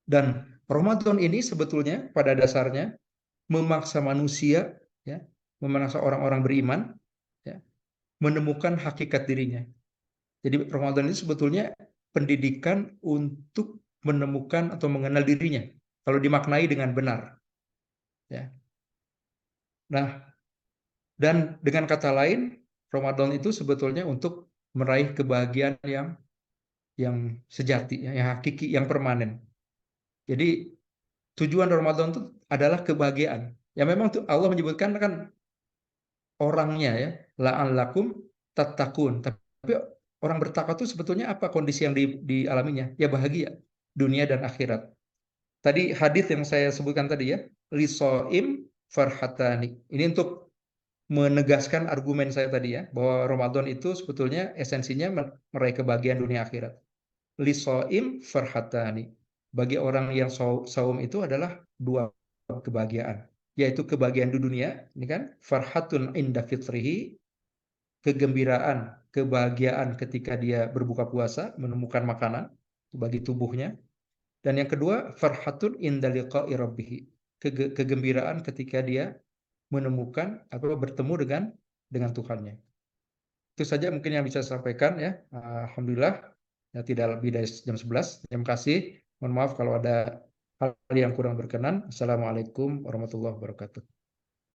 Dan Ramadan ini sebetulnya pada dasarnya memaksa manusia, ya, memaksa orang-orang beriman, ya, menemukan hakikat dirinya. Jadi Ramadan ini sebetulnya pendidikan untuk menemukan atau mengenal dirinya, kalau dimaknai dengan benar. Ya. Nah, dan dengan kata lain, Ramadan itu sebetulnya untuk meraih kebahagiaan yang sejati, yang hakiki, yang permanen. Jadi tujuan Ramadan itu adalah kebahagiaan. Ya memang tuh Allah menyebutkan kan orangnya ya, la'allakum tattaqun. Tapi orang bertakwa itu sebetulnya apa kondisi yang dialaminya? Ya bahagia dunia dan akhirat. Tadi hadis yang saya sebutkan tadi ya, lisoim farhatani. Ini untuk menegaskan argumen saya tadi ya, bahwa Ramadan itu sebetulnya esensinya meraih kebahagiaan dunia akhirat. Lisoim farhatani. Bagi orang yang saum itu adalah dua kebahagiaan, yaitu kebahagiaan di dunia, ini kan farhatun inda fitrihi, kegembiraan, kebahagiaan ketika dia berbuka puasa, menemukan makanan bagi tubuhnya. Dan yang kedua, farhatun inda liqa'i rabbih, kegembiraan ketika dia menemukan atau bertemu dengan Tuhannya. Itu saja mungkin yang bisa saya sampaikan ya. Alhamdulillah ya, tidak lebih dari jam 11. Terima kasih. Mohon maaf kalau ada hal yang kurang berkenan. Assalamualaikum warahmatullahi wabarakatuh.